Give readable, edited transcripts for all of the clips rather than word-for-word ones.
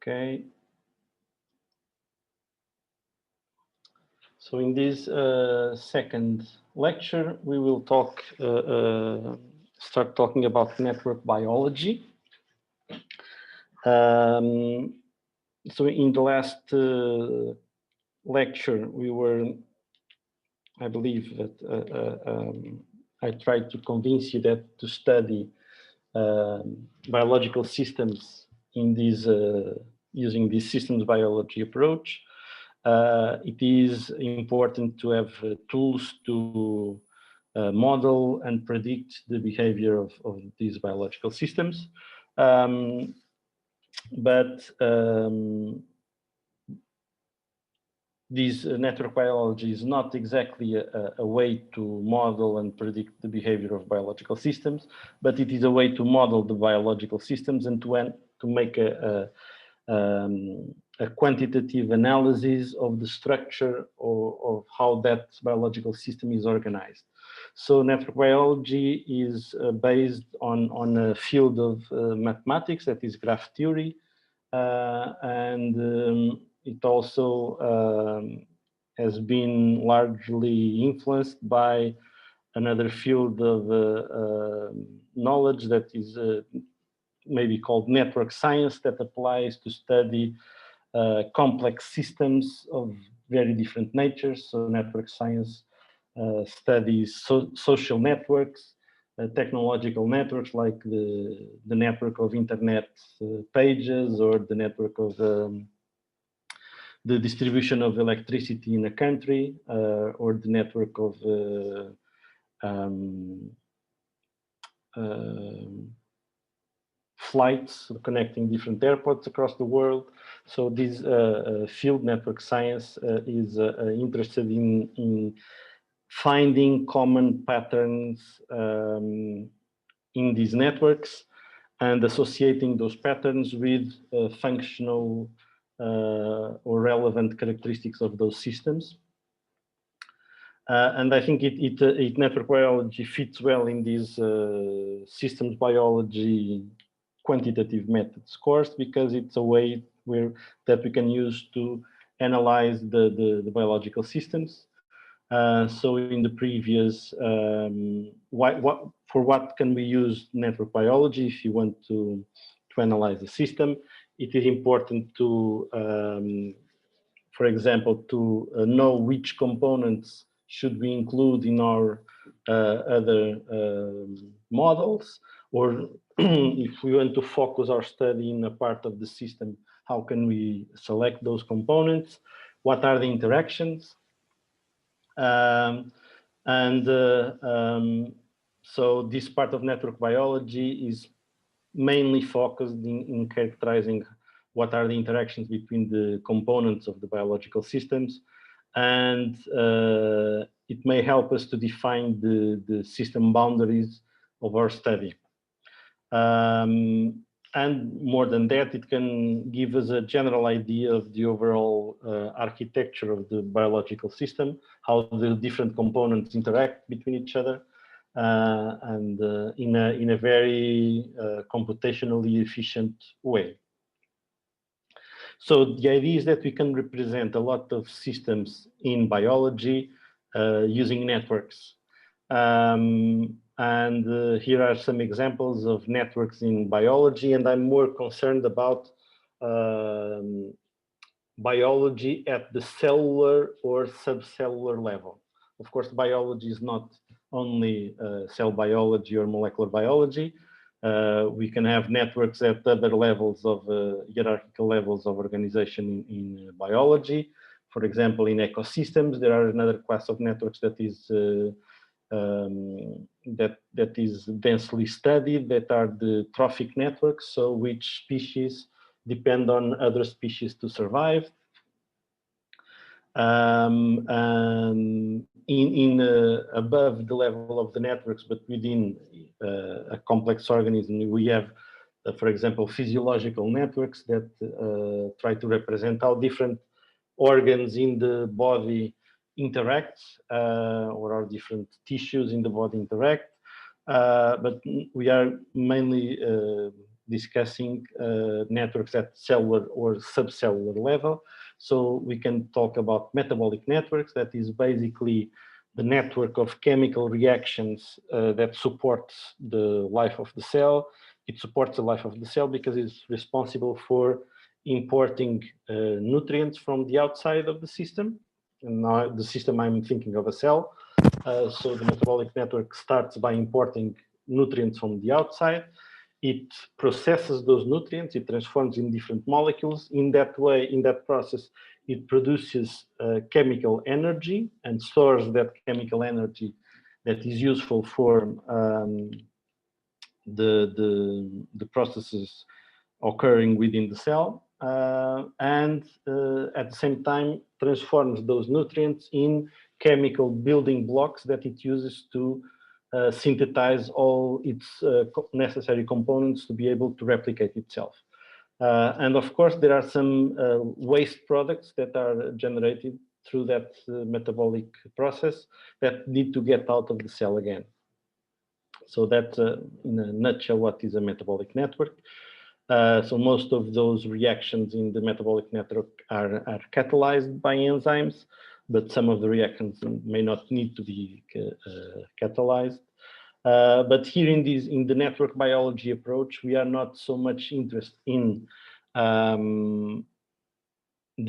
Okay. So in this second lecture, we will start talking about network biology. So in the last lecture, I believe that I tried to convince you that to study biological systems in this using this systems biology approach, it is important to have tools to model and predict the behavior of these biological systems. This network biology is not exactly a way to model and predict the behavior of biological systems, but it is a way to model the biological systems and to make a quantitative analysis of the structure of how that biological system is organized. So network biology is based on a field of mathematics, that is graph theory, and it also has been largely influenced by another field of knowledge that is maybe called network science, that applies to study complex systems of very different natures. So network science studies social networks, technological networks like the network of internet pages, or the network of the distribution of electricity in a country, or the network of flights connecting different airports across the world. So this field, network science, is interested in finding common patterns in these networks and associating those patterns with functional or relevant characteristics of those systems. And I think network biology fits well in this systems biology quantitative methods course, because it's a way that we can use to analyze the biological systems. So in the previous, for what can we use network biology if you want to analyze a system? It is important to, for example, to know which components should we include in our other models, or if we want to focus our study in a part of the system, how can we select those components? What are the interactions? So this part of network biology is mainly focused in characterizing what are the interactions between the components of the biological systems, and it may help us to define the system boundaries of our study. And more than that, it can give us a general idea of the overall architecture of the biological system, how the different components interact between each other, and in a very computationally efficient way. So the idea is that we can represent a lot of systems in biology using networks. And here are some examples of networks in biology, and I'm more concerned about biology at the cellular or subcellular level. Of course, biology is not only cell biology or molecular biology. We can have networks at other levels of hierarchical levels of organization in biology. For example, in ecosystems, there are another class of networks that is that is densely studied, that are the trophic networks, so which species depend on other species to survive. And above the level of the networks, but within a complex organism, we have, for example, physiological networks that try to represent how different organs in the body interact, or our different tissues in the body interact. But we are mainly discussing networks at cellular or subcellular level. So we can talk about metabolic networks, that is basically the network of chemical reactions that supports the life of the cell. It supports the life of the cell because it's responsible for importing nutrients from the outside of the system. And now the system, I'm thinking of a cell. So the metabolic network starts by importing nutrients from the outside. It processes those nutrients, it transforms in different molecules. In that way, in that process, it produces chemical energy and stores that chemical energy that is useful for the processes occurring within the cell, and at the same time transforms those nutrients in chemical building blocks that it uses to synthesize all its necessary components to be able to replicate itself. And of course, there are some waste products that are generated through that metabolic process that need to get out of the cell again. So that's, in a nutshell, what is a metabolic network. So most of those reactions in the metabolic network are catalyzed by enzymes, but some of the reactions may not need to be catalyzed. But here in the network biology approach, we are not so much interested in the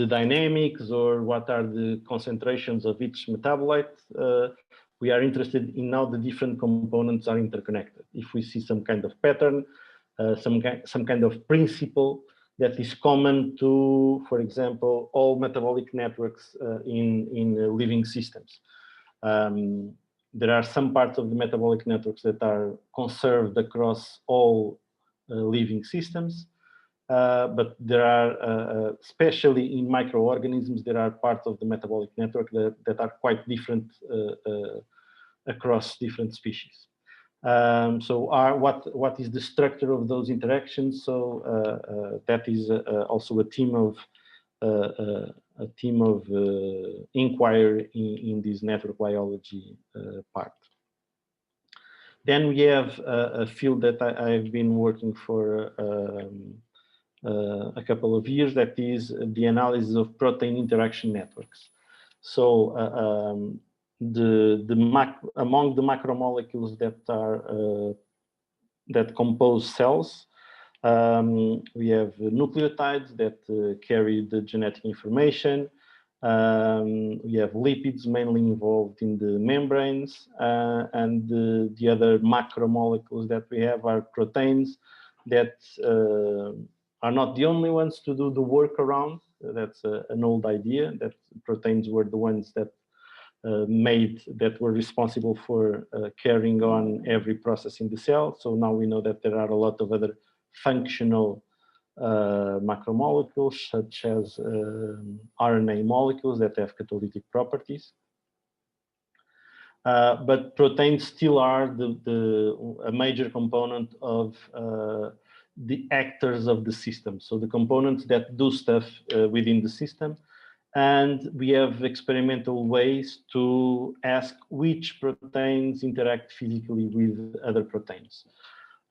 dynamics or what are the concentrations of each metabolite. We are interested in how the different components are interconnected. If we see some kind of pattern, some kind of principle that is common to, for example, all metabolic networks in living systems. There are some parts of the metabolic networks that are conserved across all living systems, but there are, especially in microorganisms, there are parts of the metabolic network that are quite different across different species. So what is the structure of those interactions? So that is also a theme of inquiry in this network biology part. Then we have a field that I've been working for a couple of years, that is the analysis of protein interaction networks. So among the macromolecules that compose cells, we have nucleotides that carry the genetic information. We have lipids mainly involved in the membranes, and the other macromolecules that we have are proteins that are not the only ones to do the work around. That's an old idea, that proteins were the ones that were responsible for carrying on every process in the cell. So now we know that there are a lot of other functional macromolecules, such as RNA molecules that have catalytic properties. But proteins still are a major component of the actors of the system. So the components that do stuff within the system. And we have experimental ways to ask which proteins interact physically with other proteins.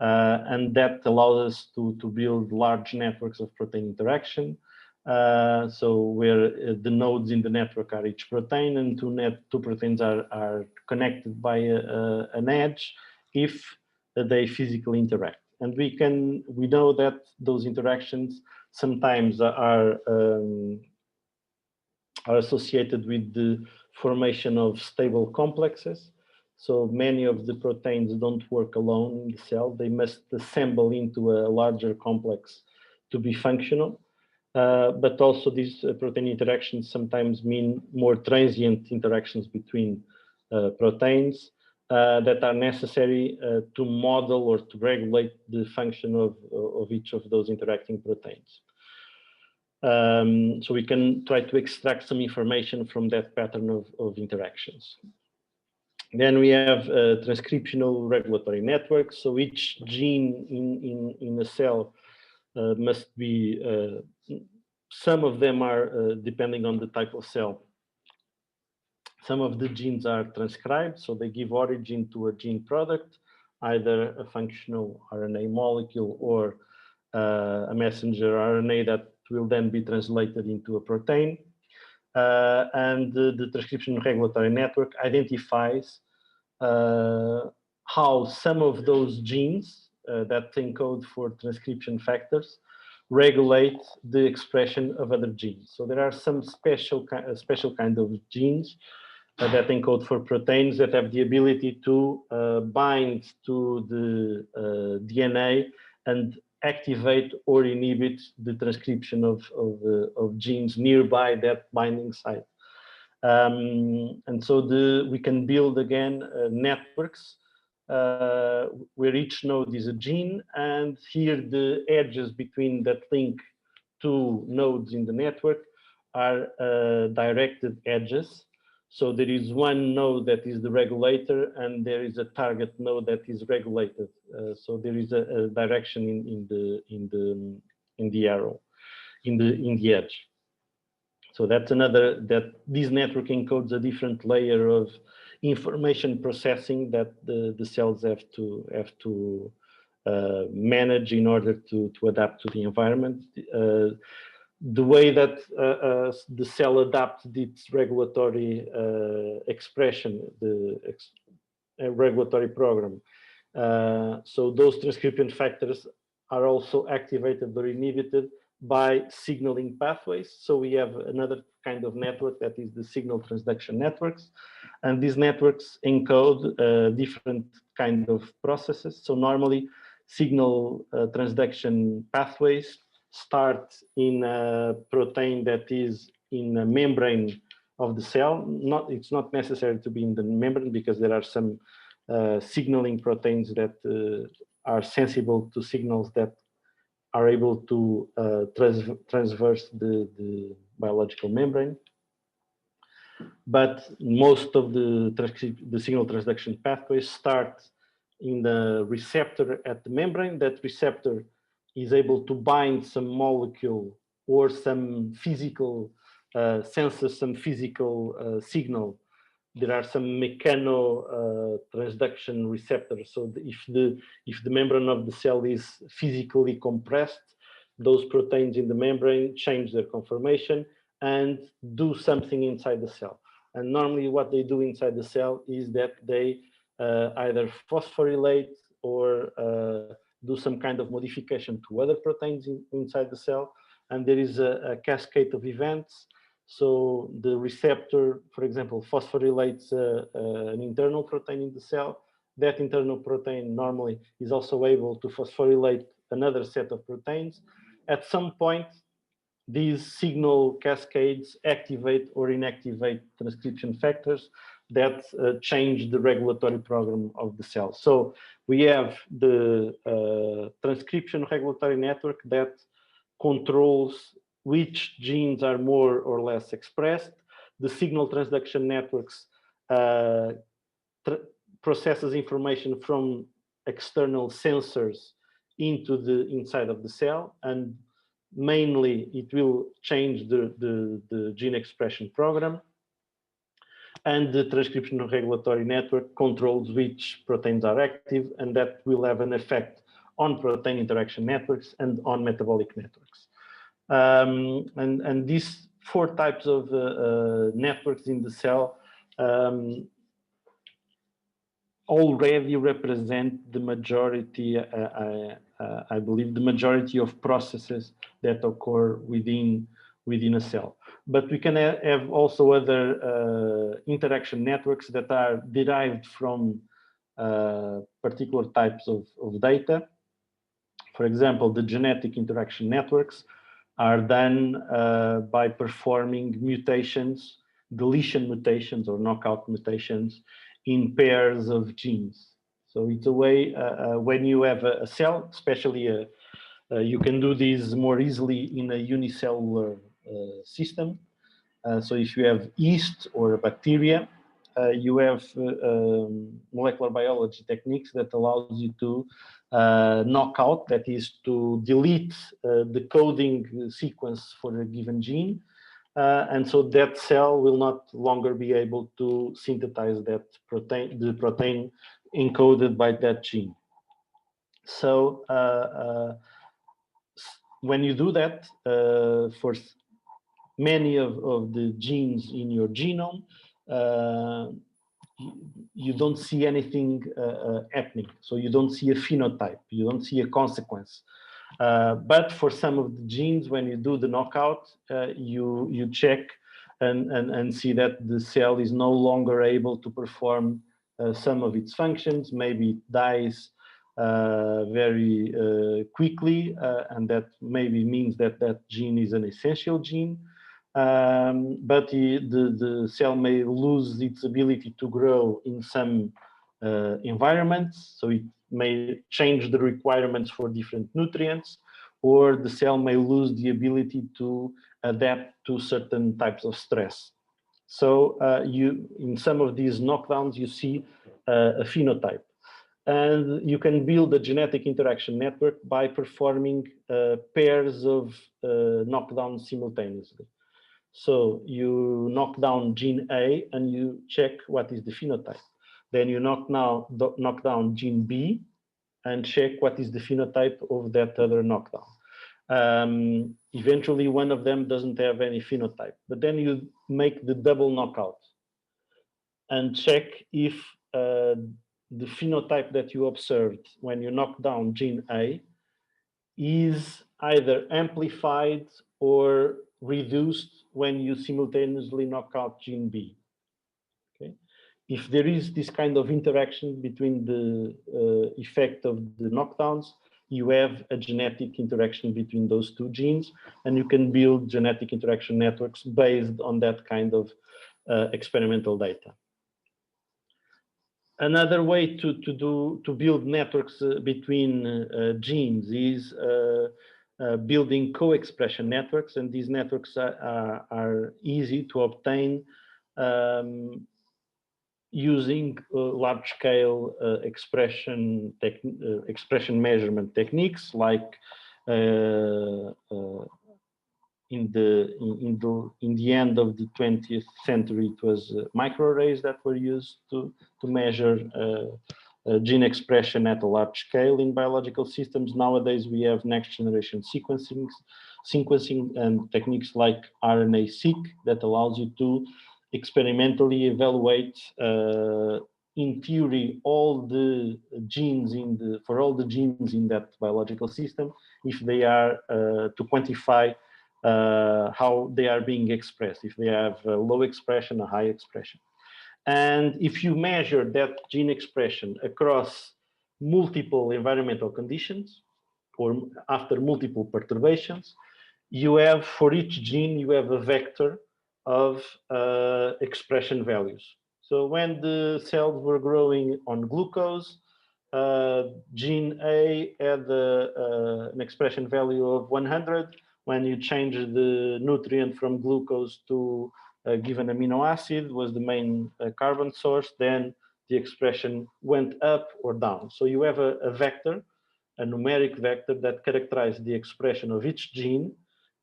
And that allows us to build large networks of protein interaction. So where the nodes in the network are each protein, and two proteins are connected by an edge if they physically interact. And we know that those interactions sometimes are associated with the formation of stable complexes. So many of the proteins don't work alone in the cell. They must assemble into a larger complex to be functional. But also these protein interactions sometimes mean more transient interactions between proteins that are necessary to model or to regulate the function of each of those interacting proteins. So we can try to extract some information from that pattern of interactions. Then we have transcriptional regulatory networks. So each gene in a cell must be, some of them are depending on the type of cell. Some of the genes are transcribed, so they give origin to a gene product, either a functional RNA molecule or a messenger RNA that will then be translated into a protein. And the transcription regulatory network identifies how some of those genes that encode for transcription factors regulate the expression of other genes. So there are some special kind of genes that encode for proteins that have the ability to bind to the DNA and activate or inhibit the transcription of genes nearby that binding site. And so we can build again networks where each node is a gene, and here the edges between that link two nodes in the network are directed edges. So there is one node that is the regulator, and there is a target node that is regulated. So there is a direction in the arrow, in the edge. So that's another, that this network encodes a different layer of information processing that the cells have to manage in order to adapt to the environment. The way that the cell adapts its regulatory expression, regulatory program. So those transcription factors are also activated or inhibited by signaling pathways. So we have another kind of network that is the signal transduction networks. And these networks encode different kind of processes. So normally signal transduction pathways start in a protein that is in a membrane of the cell. It's not necessary to be in the membrane, because there are some signaling proteins that are sensible to signals that are able to transverse the biological membrane. But most of the signal transduction pathways start in the receptor at the membrane. That receptor is able to bind some molecule or some physical senses, some physical signal. There are some mechano transduction receptors. So if the membrane of the cell is physically compressed, those proteins in the membrane change their conformation and do something inside the cell. And normally what they do inside the cell is that they either phosphorylate or do some kind of modification to other proteins inside the cell. And there is a cascade of events. So the receptor, for example, phosphorylates an internal protein in the cell. That internal protein normally is also able to phosphorylate another set of proteins. At some point, these signal cascades activate or inactivate transcription factors that change the regulatory program of the cell. So we have the transcription regulatory network that controls which genes are more or less expressed. The signal transduction networks processes information from external sensors into the inside of the cell, and mainly it will change the gene expression program. And the transcription regulatory network controls which proteins are active, and that will have an effect on protein interaction networks and on metabolic networks. And these four types of networks in the cell already represent the majority, I believe, the majority of processes that occur within a cell. But we can have also other interaction networks that are derived from particular types of data. For example, the genetic interaction networks are done by performing mutations, deletion mutations or knockout mutations in pairs of genes. So it's a way, when you have a cell, especially you can do this more easily in a unicellular system. So if you have yeast or a bacteria, you have molecular biology techniques that allows you to knock out, that is to delete the coding sequence for a given gene. And so that cell will not longer be able to synthesize that protein, the protein encoded by that gene. So when you do that, for many of the genes in your genome, you don't see anything happening. So you don't see a phenotype, you don't see a consequence. But for some of the genes, when you do the knockout, you check and see that the cell is no longer able to perform some of its functions. Maybe it dies very quickly, and that maybe means that that gene is an essential gene. But the cell may lose its ability to grow in some environments, so it may change the requirements for different nutrients, or the cell may lose the ability to adapt to certain types of stress. So in some of these knockdowns, you see a phenotype. And you can build a genetic interaction network by performing pairs of knockdowns simultaneously. So you knock down gene A and you check what is the phenotype. Then you knock down gene B and check what is the phenotype of that other knockdown. Eventually, one of them doesn't have any phenotype, but then you make the double knockout and check if the phenotype that you observed when you knock down gene A is either amplified or reduced when you simultaneously knock out gene B. Okay? If there is this kind of interaction between the effect of the knockdowns, you have a genetic interaction between those two genes, and you can build genetic interaction networks based on that kind of experimental data. Another way to build networks between genes is building co-expression networks, and these networks are easy to obtain using large-scale expression measurement techniques, like in the end of the 20th century, it was microarrays that were used to measure gene expression at a large scale in biological systems. Nowadays, we have next-generation sequencing and techniques like RNA-seq that allows you to experimentally evaluate, in theory, all the genes for all the genes in that biological system, if they are to quantify how they are being expressed, if they have a low expression, a high expression. And if you measure that gene expression across multiple environmental conditions or after multiple perturbations, you have, for each gene, you have a vector of expression values. So when the cells were growing on glucose, gene A had an expression value of 100. When you change the nutrient from glucose to a given amino acid, was the main carbon source, then the expression went up or down. So you have a vector, a numeric vector that characterizes the expression of each gene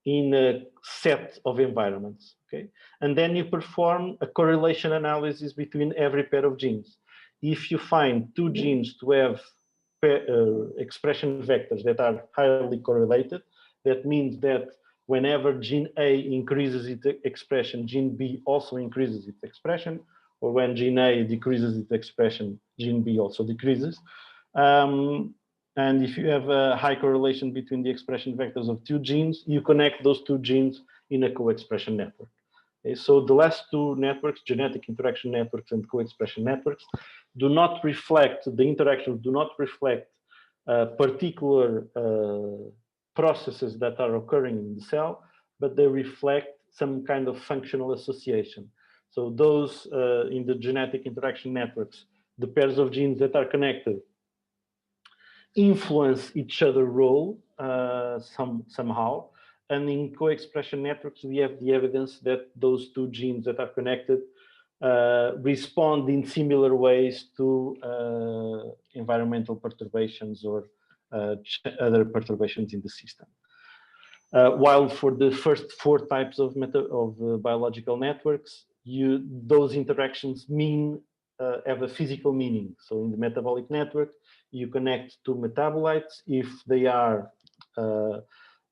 in a set of environments, okay? And then you perform a correlation analysis between every pair of genes. If you find two genes to have expression vectors that are highly correlated, that means that whenever gene A increases its expression, gene B also increases its expression, or when gene A decreases its expression, gene B also decreases. And if you have a high correlation between the expression vectors of two genes, you connect those two genes in a co-expression network. Okay, so the last two networks, genetic interaction networks and co-expression networks, do not reflect, the interactions do not reflect particular processes that are occurring in the cell, but they reflect some kind of functional association. So those in the genetic interaction networks, the pairs of genes that are connected influence each other's role somehow. And in co-expression networks, we have the evidence that those two genes that are connected respond in similar ways to environmental perturbations or other perturbations in the system. While for the first four types of biological networks, those interactions have a physical meaning. So in the metabolic network, you connect two metabolites. If they are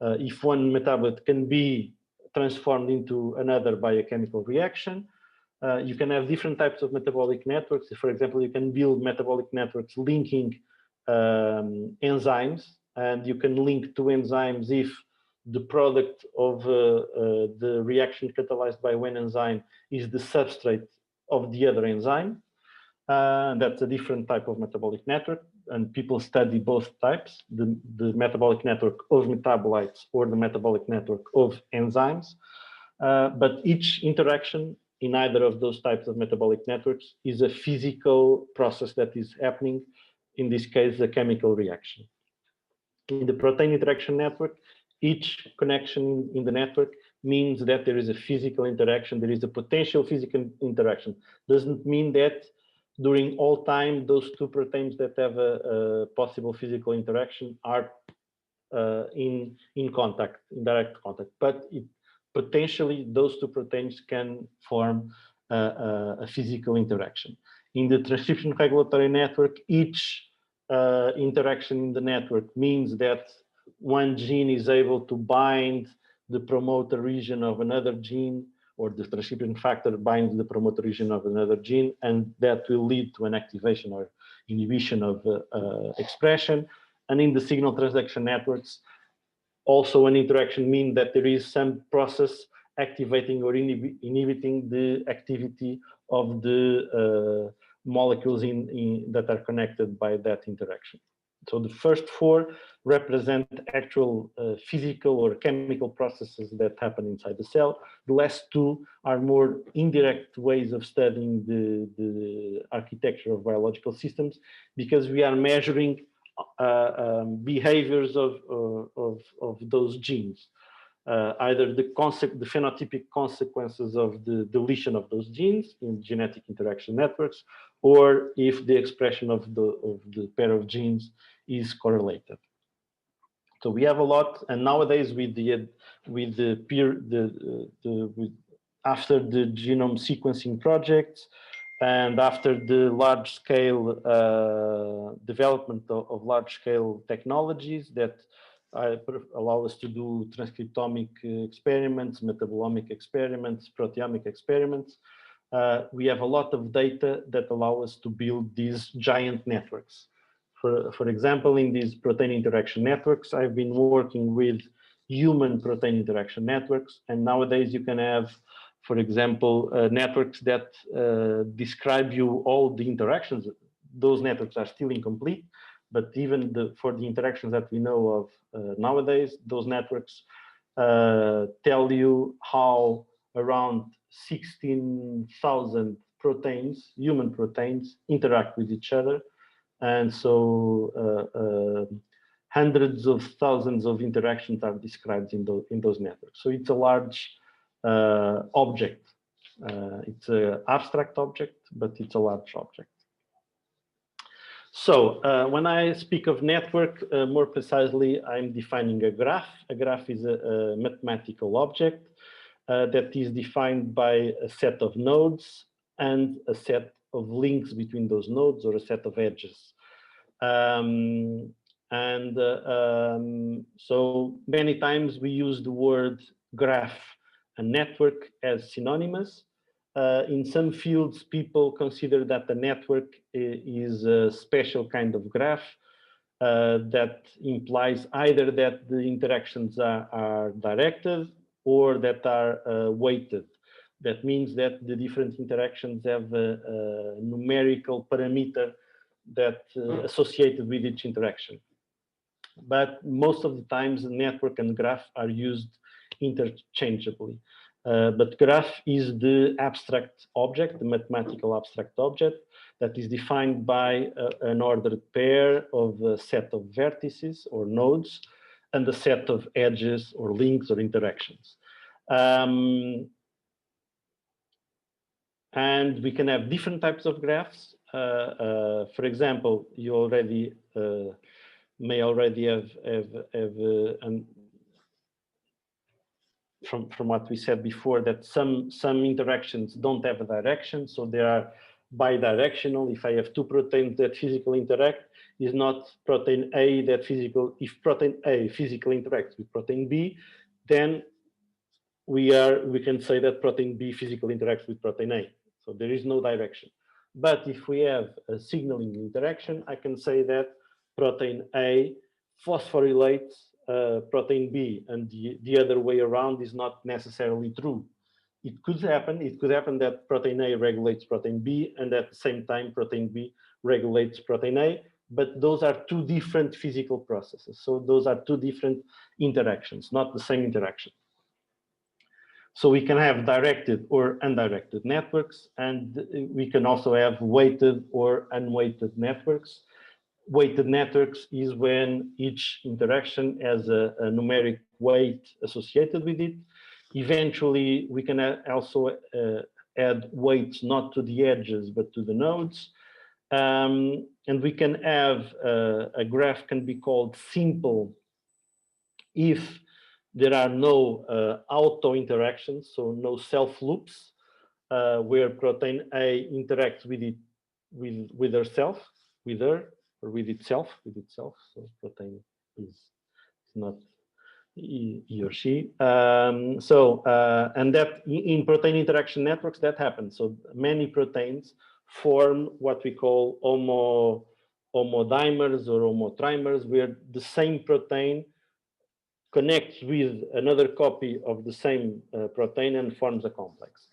if one metabolite can be transformed into another by a chemical reaction. You can have different types of metabolic networks. For example, you can build metabolic networks linking enzymes, and you can link two enzymes if the product of the reaction catalyzed by one enzyme is the substrate of the other enzyme. That's a different type of metabolic network, and people study both types, the metabolic network of metabolites or the metabolic network of enzymes. But each interaction in either of those types of metabolic networks is a physical process that is happening, in this case, a chemical reaction. In the protein interaction network, each connection in the network means that there is a physical interaction, there is a potential physical interaction. Doesn't mean that during all time, those two proteins that have a possible physical interaction are in contact, in direct contact, but potentially those two proteins can form a physical interaction. In the transcription regulatory network, each interaction in the network means that one gene is able to bind the promoter region of another gene, or the transcription factor binds the promoter region of another gene, and that will lead to an activation or inhibition of expression. And in the signal transduction networks, also an interaction means that there is some process activating or inhibiting the activity of the molecules that are connected by that interaction. So the first four represent actual physical or chemical processes that happen inside the cell. The last two are more indirect ways of studying the architecture of biological systems, because we are measuring behaviors of those genes. Either the phenotypic consequences of the deletion of those genes in genetic interaction networks, or if the expression of the pair of genes is correlated. So we have a lot, and nowadays after the genome sequencing projects and after the large-scale development of large-scale technologies that allow us to do transcriptomic experiments, metabolomic experiments, proteomic experiments. We have a lot of data that allow us to build these giant networks. For example, in these protein interaction networks, I've been working with human protein interaction networks, and nowadays you can have, for example, networks that describe you all the interactions. Those networks are still incomplete, but even for the interactions that we know of nowadays, those networks tell you how around 16,000 proteins, human proteins, interact with each other. And so hundreds of thousands of interactions are described in those networks. So it's a large object. It's an abstract object, but it's a large object. So when I speak of network, more precisely, I'm defining a graph. A graph is a mathematical object that is defined by a set of nodes and a set of links between those nodes, or a set of edges. So many times we use the word graph and network as synonymous. In some fields, people consider that the network is a special kind of graph that implies either that the interactions are directed or that are weighted. That means that the different interactions have a numerical parameter that associated with each interaction. But most of the times, network and graph are used interchangeably. But graph is the abstract object, the mathematical abstract object, that is defined by an ordered pair of a set of vertices or nodes and a set of edges or links or interactions. And we can have different types of graphs. For example, you already may already have from what we said before, that some interactions don't have a direction, so they are bidirectional. If I have two proteins that physically interact, is not protein A that if protein A physically interacts with protein B, then we can say that protein B physically interacts with protein A. So there is no direction. But if we have a signaling interaction, I can say that protein A phosphorylates protein B, and the other way around is not necessarily true. It could happen that protein A regulates protein B, and at the same time protein B regulates protein A, but those are two different physical processes. So those are two different interactions, not the same interaction. So we can have directed or undirected networks, and we can also have weighted or unweighted networks. Weighted networks is when each interaction has a numeric weight associated with it. Eventually, we can also add weights not to the edges, but to the nodes. And we can have a graph can be called simple if there are no auto interactions, so no self loops, where protein A interacts with it, with herself, with her, or with itself. So protein is not he or she. And that in protein interaction networks that happens. So many proteins form what we call homodimers or homotrimers, where the same protein connects with another copy of the same protein and forms a complex.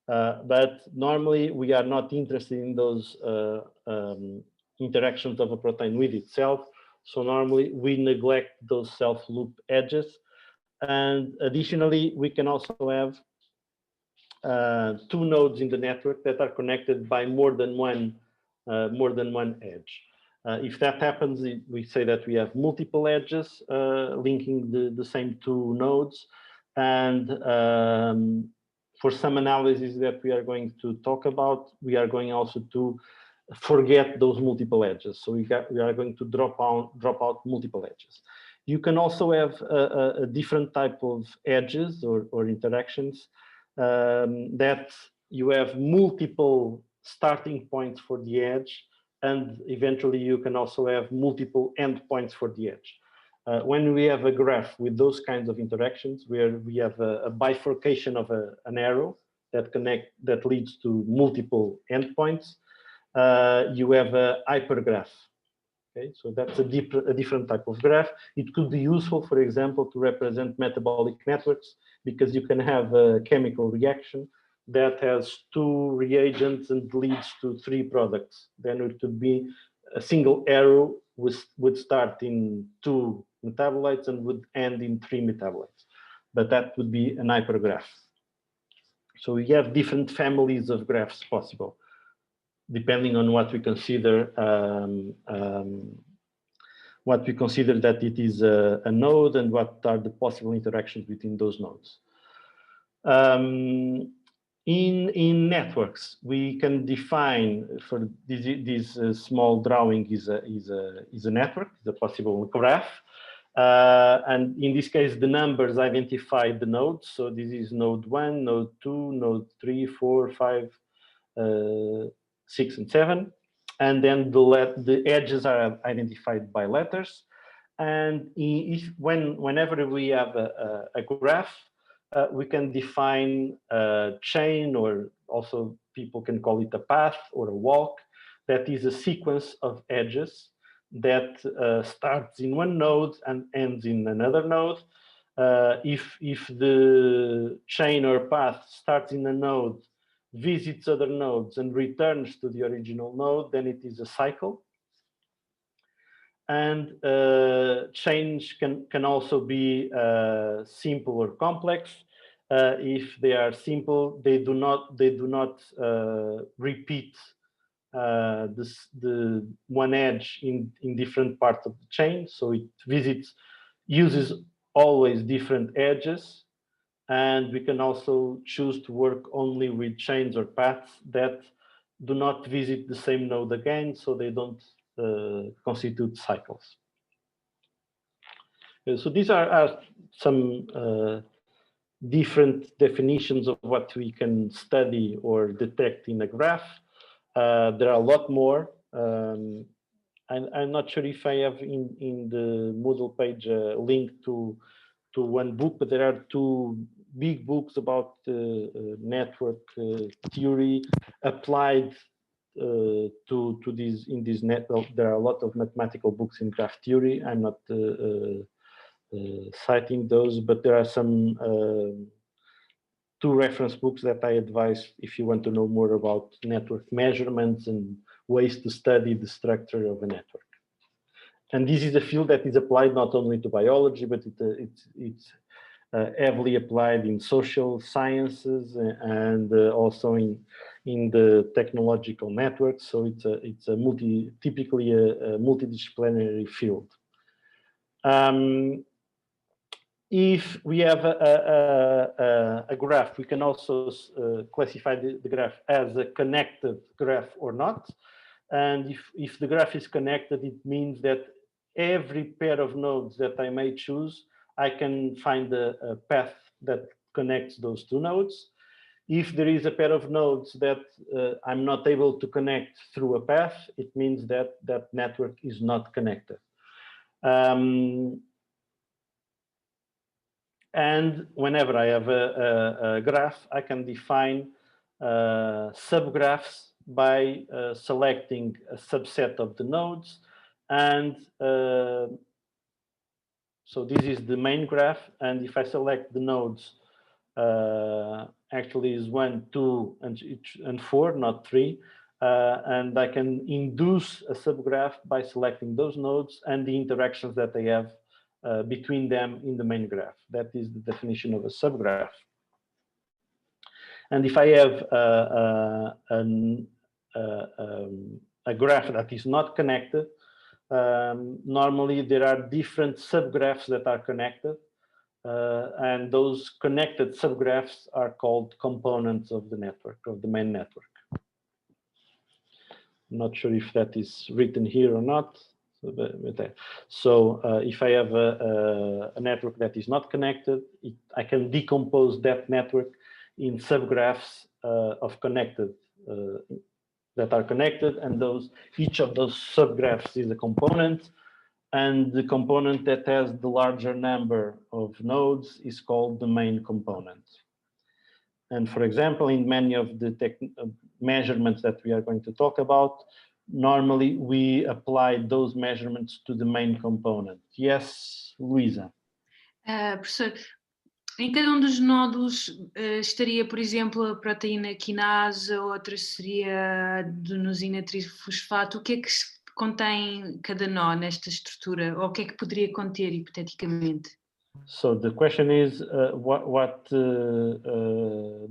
But normally we are not interested in those interactions of a protein with itself. So normally we neglect those self-loop edges. And additionally, we can also have two nodes in the network that are connected by more than one edge. If that happens, we say that we have multiple edges linking the same two nodes. And for some analysis that we are going to talk about, we are going also to forget those multiple edges. So we are going to drop out multiple edges. You can also have a different type of edges or interactions that you have multiple starting points for the edge, and eventually you can also have multiple endpoints for the edge. When we have a graph with those kinds of interactions, where we have a bifurcation of an arrow that leads to multiple endpoints, you have a hypergraph. Okay, so that's a different type of graph. It could be useful, for example, to represent metabolic networks, because you can have a chemical reaction that has two reagents and leads to three products. Then it could be a single arrow would start in two metabolites and would end in three metabolites. But that would be an hypergraph. So we have different families of graphs possible, depending on what we consider that it is a node and what are the possible interactions between those nodes. In networks, we can define for this small drawing is a network, is a possible graph. And in this case, the numbers identify the nodes. So this is node 1, node 2, node 3, 4, 5, 6, and 7. And then the edges are identified by letters. And whenever we have a graph, we can define a chain, or also people can call it a path or a walk, that is a sequence of edges that starts in one node and ends in another node. If the chain or path starts in a node, visits other nodes, and returns to the original node, then it is a cycle. And chains can also be simple or complex. If they are simple, they do not repeat the one edge in different parts of the chain. So it uses always different edges. And we can also choose to work only with chains or paths that do not visit the same node again, so they don't constitute cycles. So these are some different definitions of what we can study or detect in a graph. There are a lot more. I'm not sure if I have in the Moodle page a link to one book, but there are two big books about network theory applied to these in this net. Well, there are a lot of mathematical books in graph theory. I'm not citing those, but there are some two reference books that I advise if you want to know more about network measurements and ways to study the structure of a network. And this is a field that is applied not only to biology, but it's heavily applied in social sciences and also in the technological networks. So it's a typically a multidisciplinary field. If we have a graph, we can also classify the graph as a connected graph or not. And if the graph is connected, it means that every pair of nodes that I may choose, I can find a path that connects those two nodes. If there is a pair of nodes that I'm not able to connect through a path, it means that that network is not connected. And whenever I have a graph, I can define subgraphs by selecting a subset of the nodes. And so this is the main graph. And if I select the nodes, actually is 1, 2, and 4, not 3. And I can induce a subgraph by selecting those nodes and the interactions that they have between them in the main graph. That is the definition of a subgraph. And if I have a graph that is not connected, normally there are different subgraphs that are connected. And those connected subgraphs are called components of the network, of the main network. I'm not sure if that is written here or not. So if I have a network that is not connected, I can decompose that network in subgraphs of connected that are connected, and each of those subgraphs is a component, and the component that has the larger number of nodes is called the main component. And for example, in many of the measurements that we are going to talk about, normally we apply those measurements to the main component. Yes, Luísa? Professor, em cada dos nodos estaria, por exemplo, a proteína quinase, a outra seria a adenosina trifosfato. O que é que contém cada nó nesta estrutura? Ou o que é que poderia conter, hipoteticamente? So the question is what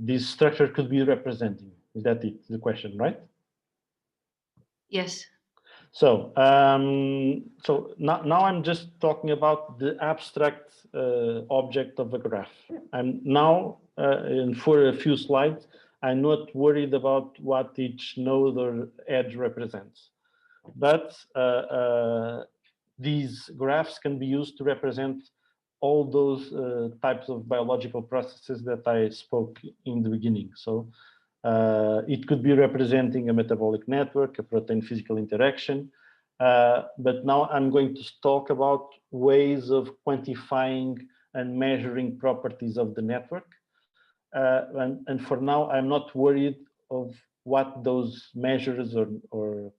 this structure could be representing. Is that it, the question, right? Yes. So so now I'm just talking about the abstract object of a graph. I'm now, and for a few slides, I'm not worried about what each node or edge represents. But these graphs can be used to represent all those types of biological processes that I spoke in the beginning. So it could be representing a metabolic network, a protein physical interaction. But now I'm going to talk about ways of quantifying and measuring properties of the network. And for now, I'm not worried of what those measures or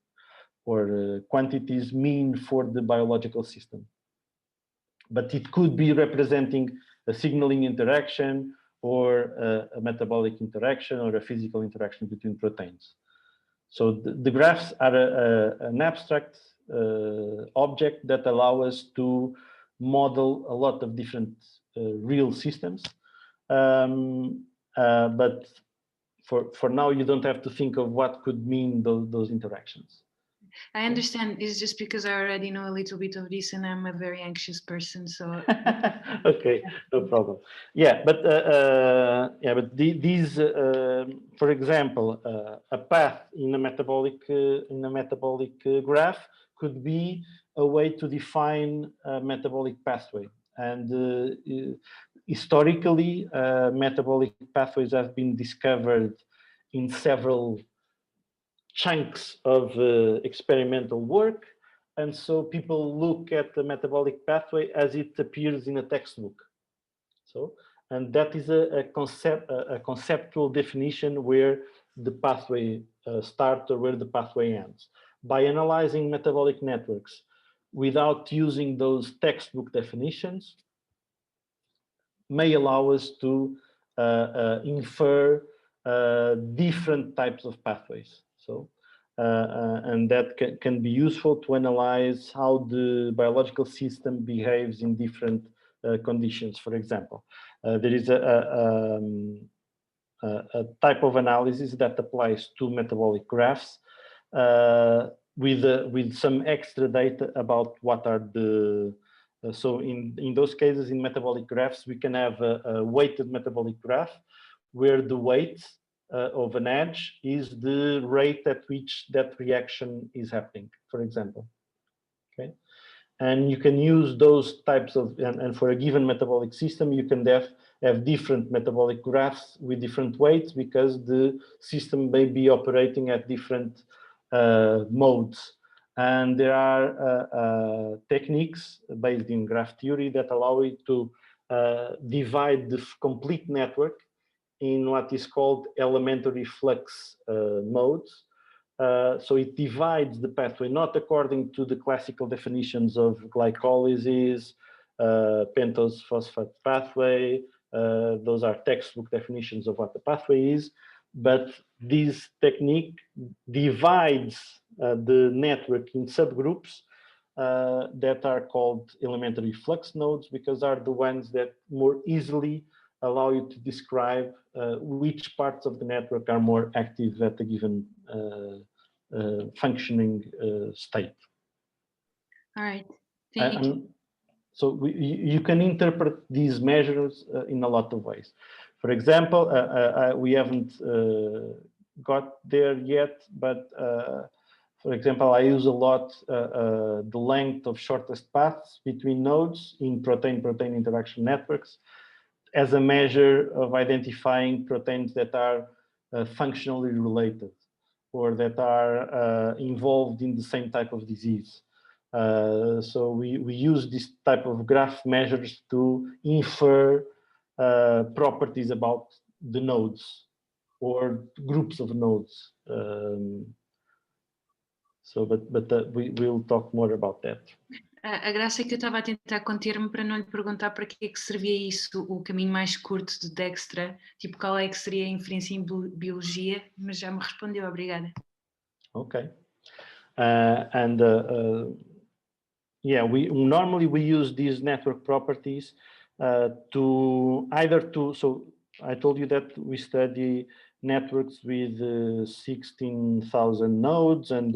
quantities mean for the biological system. But it could be representing a signaling interaction or a metabolic interaction or a physical interaction between proteins. So the graphs are an abstract object that allow us to model a lot of different real systems. But for now, you don't have to think of what could mean those interactions. I understand. It's just because I already know a little bit of this, and I'm a very anxious person. So okay, no problem. Yeah, but these, for example, a path in a metabolic graph could be a way to define a metabolic pathway. And historically, metabolic pathways have been discovered in several chunks of experimental work, and so people look at the metabolic pathway as it appears in a textbook. So, and that is a conceptual definition where the pathway starts or where the pathway ends. By analyzing metabolic networks without using those textbook definitions, may allow us to infer different types of pathways. So, and that can be useful to analyze how the biological system behaves in different conditions. For example, there is a type of analysis that applies to metabolic graphs with some extra data about what are the so in those cases, in metabolic graphs, we can have a weighted metabolic graph where the weight of an edge is the rate at which that reaction is happening, for example. Okay, and you can use those types of, and for a given metabolic system, you can have different metabolic graphs with different weights because the system may be operating at different modes. And there are techniques based in graph theory that allow you to divide the complete network in what is called elementary flux modes. So it divides the pathway not according to the classical definitions of glycolysis, pentose phosphate pathway. Those are textbook definitions of what the pathway is. But this technique divides the network in subgroups that are called elementary flux nodes, because are the ones that more easily allow you to describe which parts of the network are more active at a given functioning state. All right, thank you. So you can interpret these measures in a lot of ways. For example, we haven't got there yet, but for example, I use a lot the length of shortest paths between nodes in protein-protein interaction networks as a measure of identifying proteins that are functionally related or that are involved in the same type of disease. So we use this type of graph measures to infer properties about the nodes or groups of nodes. But we will talk more about that. A graça é que eu estava a tentar conter-me para não lhe perguntar para que é que servia isso, o caminho mais curto de Dijkstra, tipo qual é que seria a inferência em biologia, mas já me respondeu, obrigada. Okay. Yeah, normally we use these network properties so I told you that we study networks with 16,000 nodes and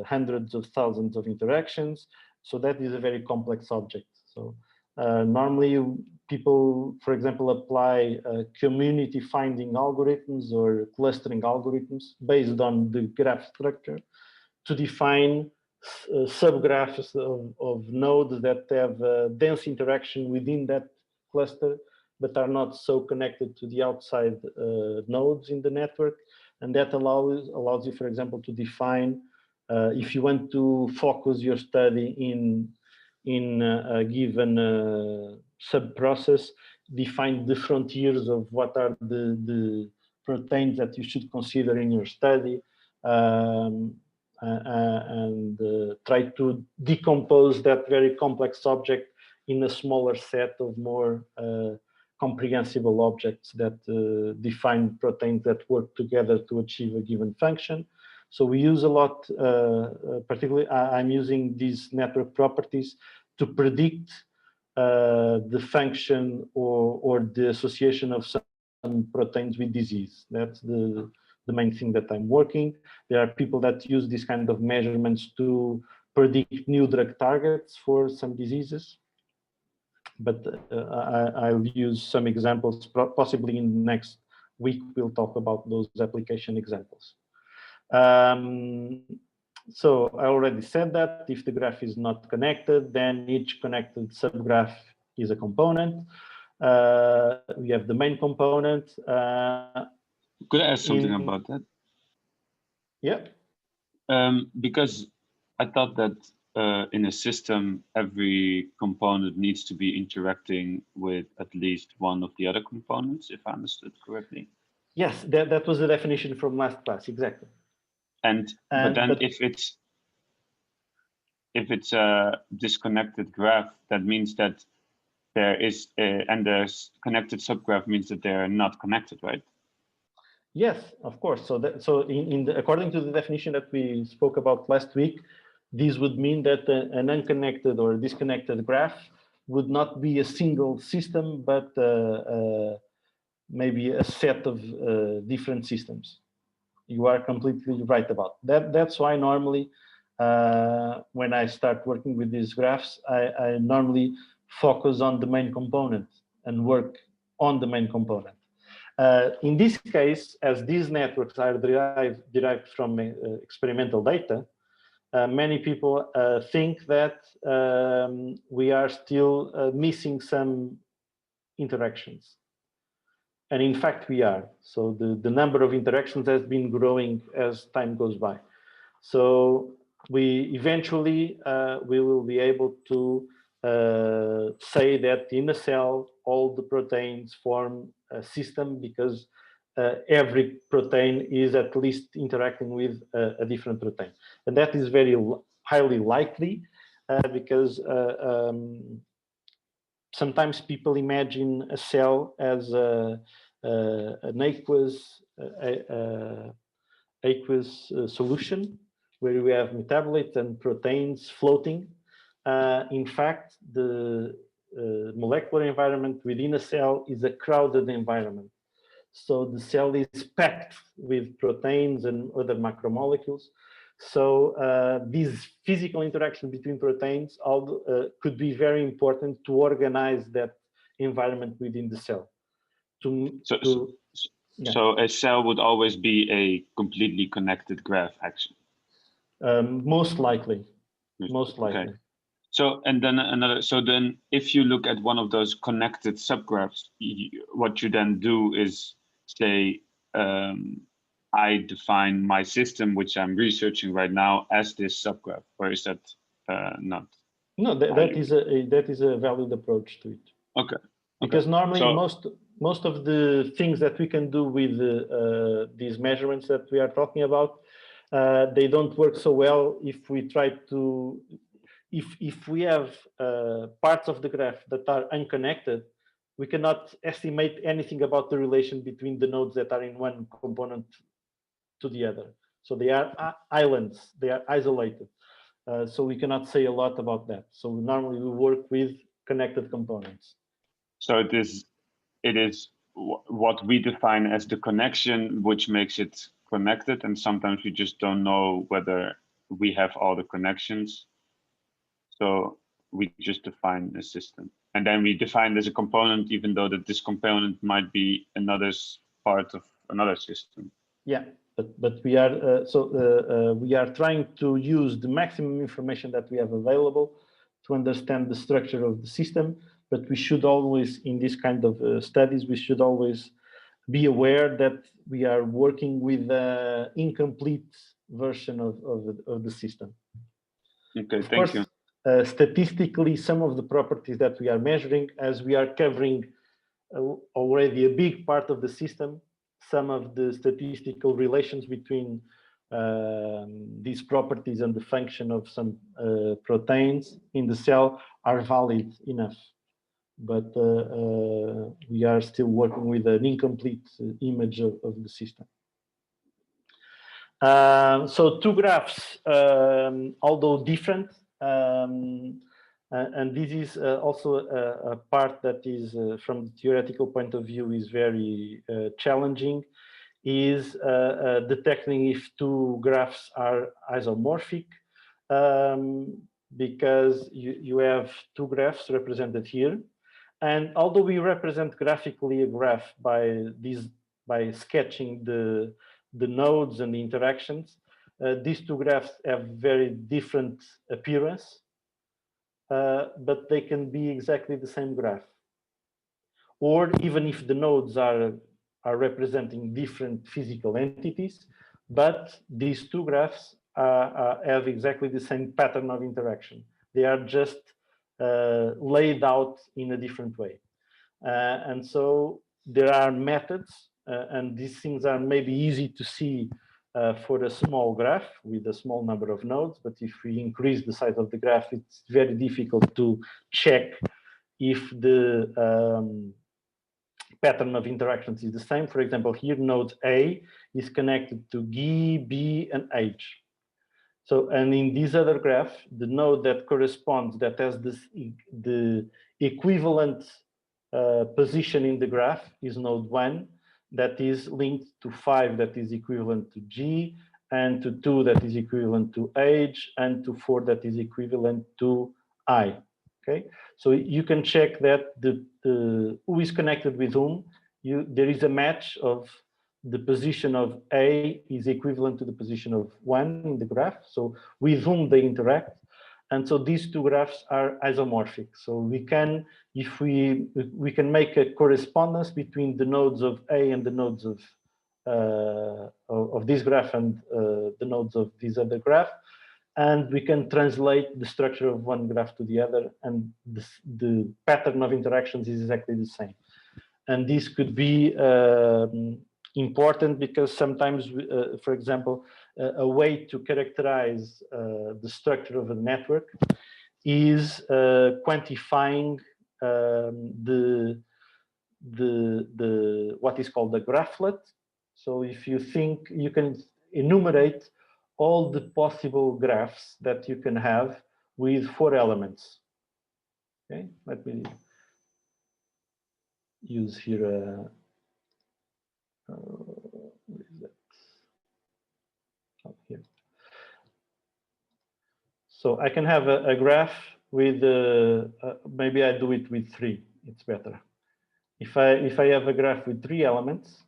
hundreds of thousands of interactions. So that is a very complex object. So normally people, for example, apply community finding algorithms or clustering algorithms based on the graph structure to define subgraphs of nodes that have dense interaction within that cluster, but are not so connected to the outside nodes in the network. And that allows you, for example, to define, if you want to focus your study in a given sub-process, define the frontiers of what are the proteins that you should consider in your study, and try to decompose that very complex object in a smaller set of more comprehensible objects that define proteins that work together to achieve a given function. So we use a lot, particularly I'm using these network properties to predict the function or the association of some proteins with disease. That's the main thing that I'm working. There are people that use this kind of measurements to predict new drug targets for some diseases. But I'll use some examples, possibly in the next week, we'll talk about those application examples. So I already said that if the graph is not connected, then each connected subgraph is a component. We have the main component. Could I ask something about that? Yeah. Because I thought that in a system, every component needs to be interacting with at least one of the other components, if I understood correctly. Yes, that was the definition from last class, exactly. But then if it's a disconnected graph, that means that there is and there's connected subgraph means that they're not connected, right? Yes, of course. So according to the definition that we spoke about last week, this would mean that an unconnected or disconnected graph would not be a single system, but maybe a set of different systems. You are completely right about that. That's why normally when I start working with these graphs, I normally focus on the main component and work on the main component. In this case, as these networks are derived from experimental data, many people think that we are still missing some interactions. And in fact, we are. So the number of interactions has been growing as time goes by. So we eventually we will be able to say that in a cell, all the proteins form a system because every protein is at least interacting with a different protein. And that is very highly likely because sometimes people imagine a cell as an aqueous solution where we have metabolites and proteins floating. In fact, the molecular environment within a cell is a crowded environment. So the cell is packed with proteins and other macromolecules. So this physical interaction between proteins could be very important to organize that environment within the cell. So a cell would always be a completely connected graph, actually. Most likely. Okay. So and then another. So then, if you look at one of those connected subgraphs, what you then do is say, I define my system, which I'm researching right now, as this subgraph, or is that not? No, that is a valid approach to it. Okay. Because normally most of the things that we can do with these measurements that we are talking about, they don't work so well if we try to. If we have parts of the graph that are unconnected, we cannot estimate anything about the relation between the nodes that are in one component to the other. So they are islands, they are isolated. So we cannot say a lot about that. So normally we work with connected components. So it is what we define as the connection, which makes it connected. And sometimes we just don't know whether we have all the connections. So we just define a system. And then we define it as a component, even though that this component might be another part of another system. Yeah, but we are we are trying to use the maximum information that we have available to understand the structure of the system. But we should always, in this kind of studies, we should always be aware that we are working with an incomplete version of the system. Okay, thank you. Statistically, some of the properties that we are measuring, as we are covering already a big part of the system, some of the statistical relations between these properties and the function of some proteins in the cell are valid enough. But we are still working with an incomplete image of the system. So two graphs, although different, and this is also a part that is, from the theoretical point of view, is very challenging, is detecting if two graphs are isomorphic, because you have two graphs represented here. And although we represent graphically a graph by sketching the nodes and the interactions, these two graphs have very different appearance, but they can be exactly the same graph. Or even if the nodes are representing different physical entities, but these two graphs have exactly the same pattern of interaction. They are just laid out in a different way. And so there are methods, and these things are maybe easy to see for a small graph with a small number of nodes. But if we increase the size of the graph, it's very difficult to check if the pattern of interactions is the same. For example, here node A is connected to G, B, and H. So, and in this other graph, the node that corresponds, that has this, the equivalent position in the graph is node 1, that is linked to 5, that is equivalent to G, and to 2, that is equivalent to H, and to 4, that is equivalent to I. Okay, so you can check that who is connected with whom. There is a match of the position of A is equivalent to the position of 1 in the graph, so with whom they interact. And so these two graphs are isomorphic. So we can, if we can make a correspondence between the nodes of A and the nodes of this graph and the nodes of this other graph, and we can translate the structure of one graph to the other, and the pattern of interactions is exactly the same. And this could be important because sometimes, for example, a way to characterize the structure of a network is quantifying what is called the graphlet. So if you think, you can enumerate all the possible graphs that you can have with 4 elements. Okay, let me use here where is that? Oh, here. So I can have a graph with maybe I do it with 3. It's better. If I have a graph with 3 elements,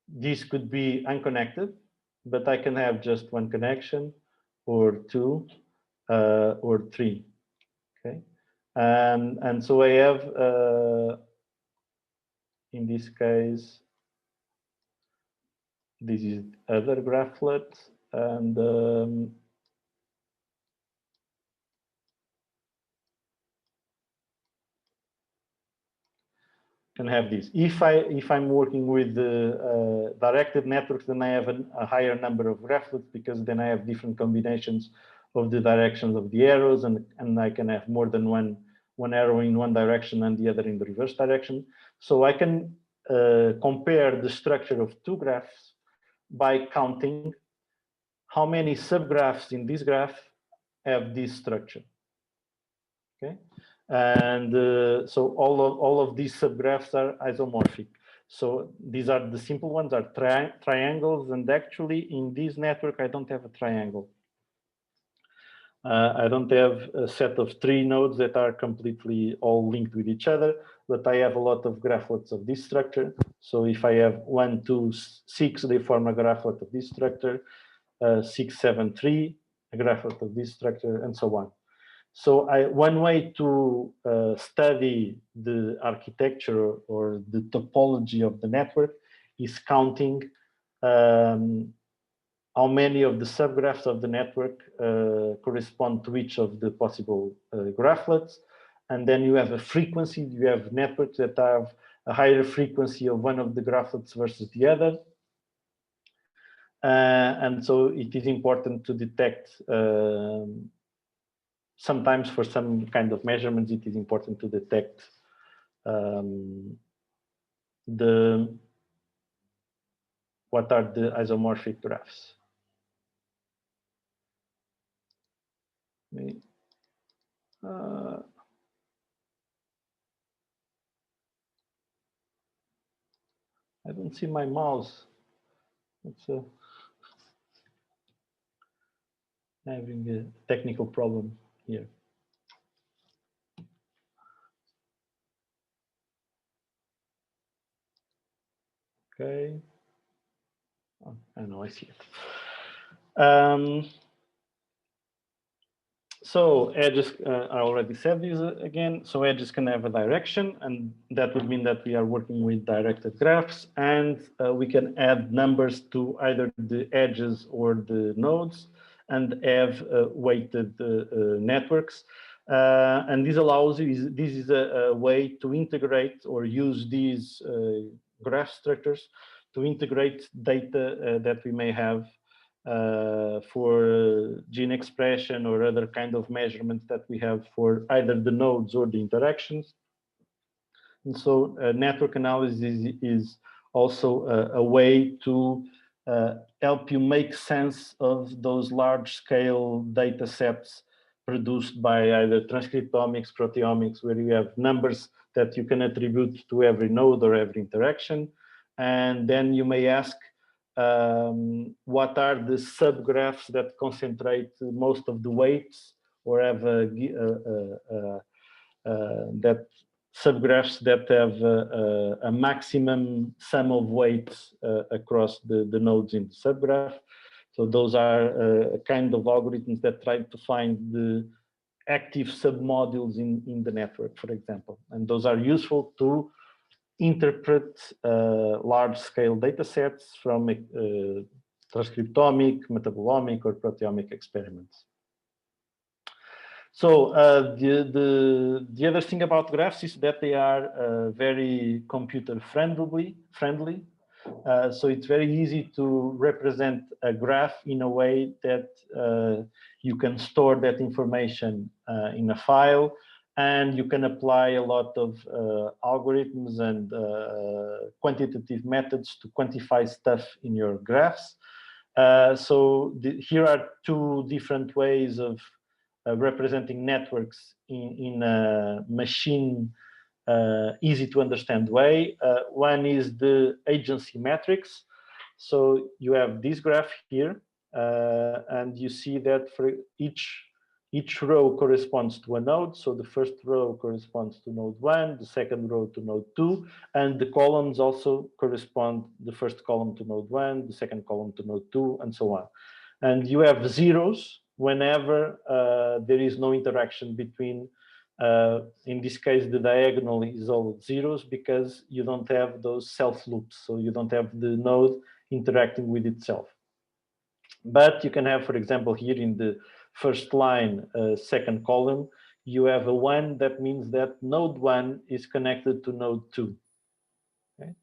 this could be unconnected, but I can have just 1 connection, or 2, or 3. Okay, and so I have in this case, this is other graphlet, and can have this. If I'm working with the directed networks, then I have a higher number of graphlets, because then I have different combinations of the directions of the arrows, and I can have more than one arrow in one direction and the other in the reverse direction. So I can compare the structure of 2 graphs by counting how many subgraphs in this graph have this structure. Okay, and so all of these subgraphs are isomorphic. So these are the simple ones, are triangles, and actually in this network I don't have a triangle. I don't have a set of 3 nodes that are completely all linked with each other, but I have a lot of graphlets of this structure. So if I have 1, 2, 6, they form a graphlet of this structure, 6, 7, 3, a graphlet of this structure, and so on. So one way to study the architecture or the topology of the network is counting how many of the subgraphs of the network correspond to each of the possible graphlets. And then you have a frequency. You have networks that have a higher frequency of one of the graphlets versus the other. And so it is important to detect, sometimes for some kind of measurements, it is important to detect what are the isomorphic graphs. I don't see my mouse. It's having a technical problem here. Okay. Oh, I know, I see it. So edges, I already said this again. So edges can have a direction, and that would mean that we are working with directed graphs, and we can add numbers to either the edges or the nodes, and have weighted networks. And this allows you, this is a way to integrate or use these graph structures to integrate data that we may have for gene expression or other kind of measurements that we have for either the nodes or the interactions. And so network analysis is also a way to help you make sense of those large scale data sets produced by either transcriptomics, proteomics, where you have numbers that you can attribute to every node or every interaction. And then you may ask, what are the subgraphs that concentrate most of the weights or have that subgraphs that have a maximum sum of weights across the nodes in the subgraph. So those are a kind of algorithms that try to find the active submodules in the network, for example. And those are useful to interpret large-scale data sets from transcriptomic, metabolomic, or proteomic experiments. So the other thing about graphs is that they are very computer friendly. So it's very easy to represent a graph in a way that you can store that information in a file, and you can apply a lot of algorithms and quantitative methods to quantify stuff in your graphs. So here are two different ways of representing networks in a machine easy to understand way. One is the agency matrix. So you have this graph here, and you see that for each row corresponds to a node. So the first row corresponds to node 1, the second row to node 2, and the columns also correspond, the first column to node 1, the second column to node 2, and so on. And you have zeros whenever there is no interaction between, in this case, the diagonal is all zeros because you don't have those self loops. So you don't have the node interacting with itself. But you can have, for example, here in the first line, second column, you have a 1. That means that node 1 is connected to node 2. Okay?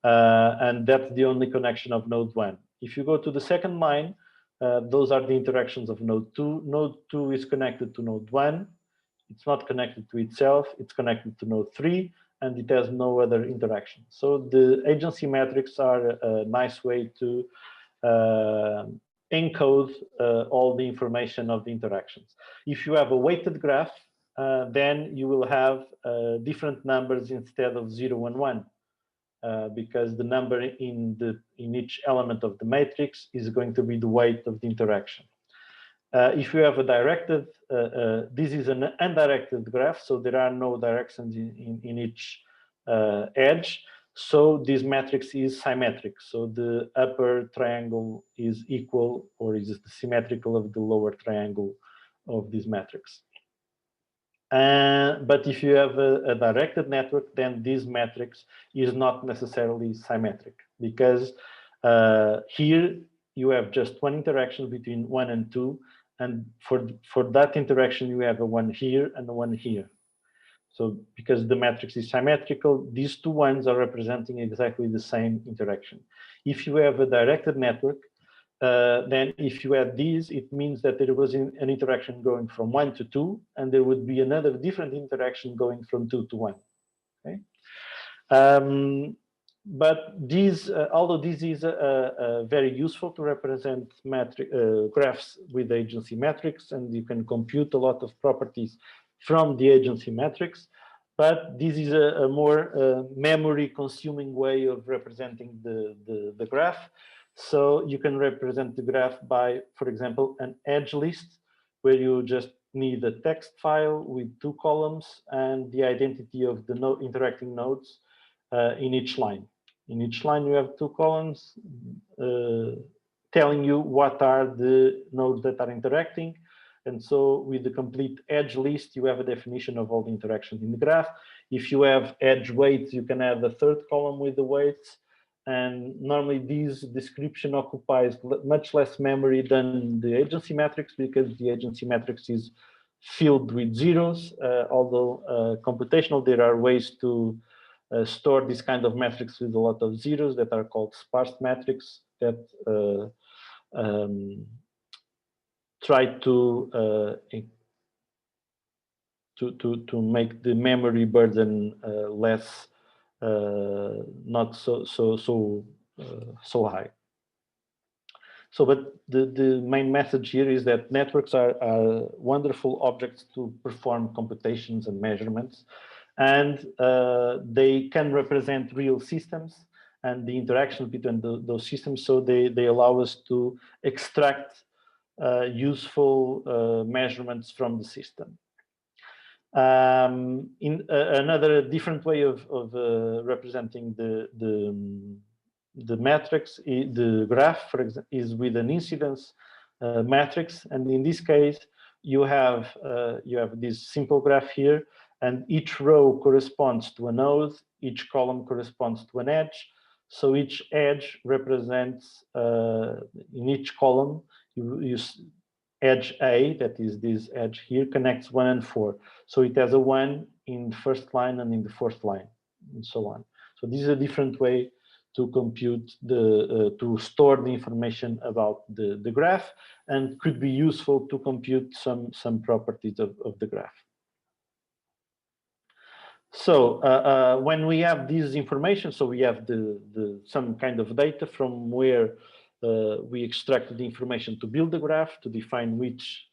And that's the only connection of node 1. If you go to the second line, those are the interactions of node 2. Node 2 is connected to node 1. It's not connected to itself. It's connected to node 3, and it has no other interaction. So the agency metrics are a nice way to encode all the information of the interactions. If you have a weighted graph, then you will have different numbers instead of 0 and 1. Because the number in each element of the matrix is going to be the weight of the interaction. If you have a directed, this is an undirected graph, so there are no directions in each edge. So this matrix is symmetric. So the upper triangle is equal or is symmetrical of the lower triangle of this matrix. But if you have a directed network, then this matrix is not necessarily symmetric, because here you have just one interaction between 1 and 2, and for that interaction you have a 1 here and a 1 here. So because the matrix is symmetrical, these two ones are representing exactly the same interaction. If you have a directed network, then if you add these, it means that there was an interaction going from 1 to 2, and there would be another different interaction going from 2 to 1. Okay? But these, although this is very useful to represent graphs with agency metrics, and you can compute a lot of properties from the agency metrics, but this is a more memory-consuming way of representing the graph. So you can represent the graph by, for example, an edge list, where you just need a text file with 2 columns and the identity of the interacting nodes in each line. In each line, you have 2 columns telling you what are the nodes that are interacting, And so with the complete edge list, you have a definition of all the interactions in the graph. If you have edge weights, you can add a third column with the weights. And normally this description occupies much less memory than the agency matrix, because the agency matrix is filled with zeros, although computational, there are ways to store this kind of matrix with a lot of zeros that are called sparse matrix that try to make the memory burden less, not so high. So, but the main message here is that networks are wonderful objects to perform computations and measurements, and they can represent real systems and the interaction between those systems. So they allow us to extract useful measurements from the system. In another different way of representing the matrix, the graph, for example, is with an incidence matrix, and in this case, you have this simple graph here, and each row corresponds to a node, each column corresponds to an edge. So each edge represents in each column you edge A, that is this edge here, connects 1 and 4. So it has a 1 in the first line and in the fourth line, and so on. So this is a different way to compute to store the information about the graph, and could be useful to compute some properties of the graph. So when we have this information, so we have some kind of data from where we extracted the information to build the graph, to define which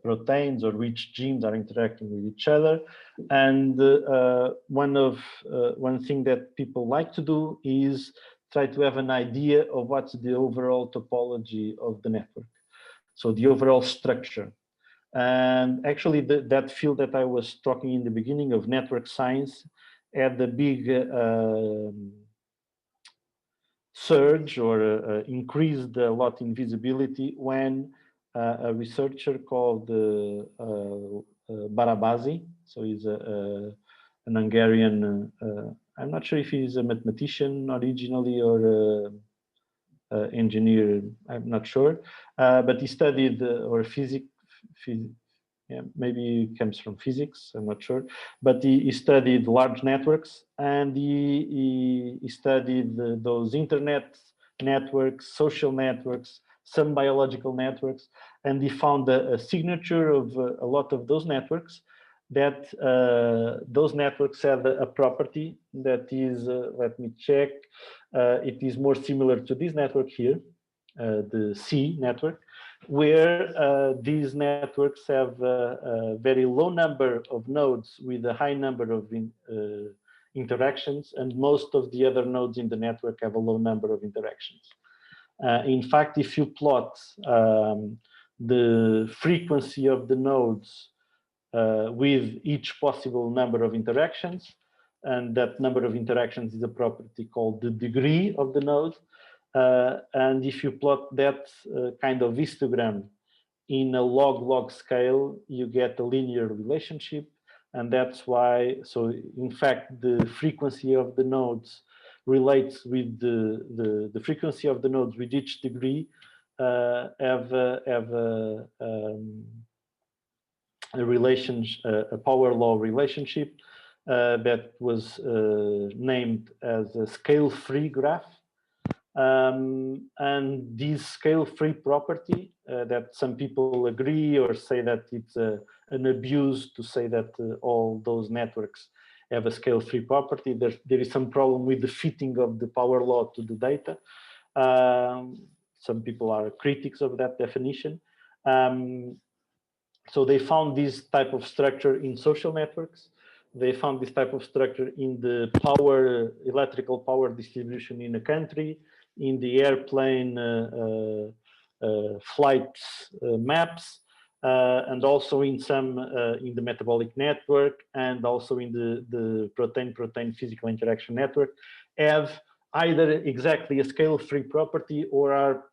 proteins or which genes are interacting with each other. And one thing that people like to do is try to have an idea of what's the overall topology of the network. So the overall structure. And actually that field that I was talking in the beginning of network science had a big surge or increased a lot in visibility when a researcher called Barabasi, so he's an Hungarian, I'm not sure if he's a mathematician originally or engineer, I'm not sure, but he studied or yeah, maybe he comes from physics, I'm not sure, but he studied large networks, and he studied those internet networks, social networks, some biological networks, and he found a signature of a lot of those networks, that those networks have a property that is, let me check, it is more similar to this network here, the C network, where these networks have a very low number of nodes with a high number of interactions, and most of the other nodes in the network have a low number of interactions. In fact, if you plot the frequency of the nodes with each possible number of interactions, and that number of interactions is a property called the degree of the node. And if you plot that kind of histogram in a log-log scale, you get a linear relationship. And that's why, so in fact, the frequency of the nodes relates with the frequency of the nodes with each degree have a relationship, a power law relationship that was named as a scale-free graph. And this scale-free property that some people agree or say that it's an abuse to say that all those networks have a scale-free property. There is some problem with the fitting of the power law to the data. Some people are critics of that definition. So they found this type of structure in social networks. They found this type of structure in the electrical power distribution in a country, in the airplane flights maps, and also in some in the metabolic network, and also in the protein-protein physical interaction network, have either exactly a scale-free property or are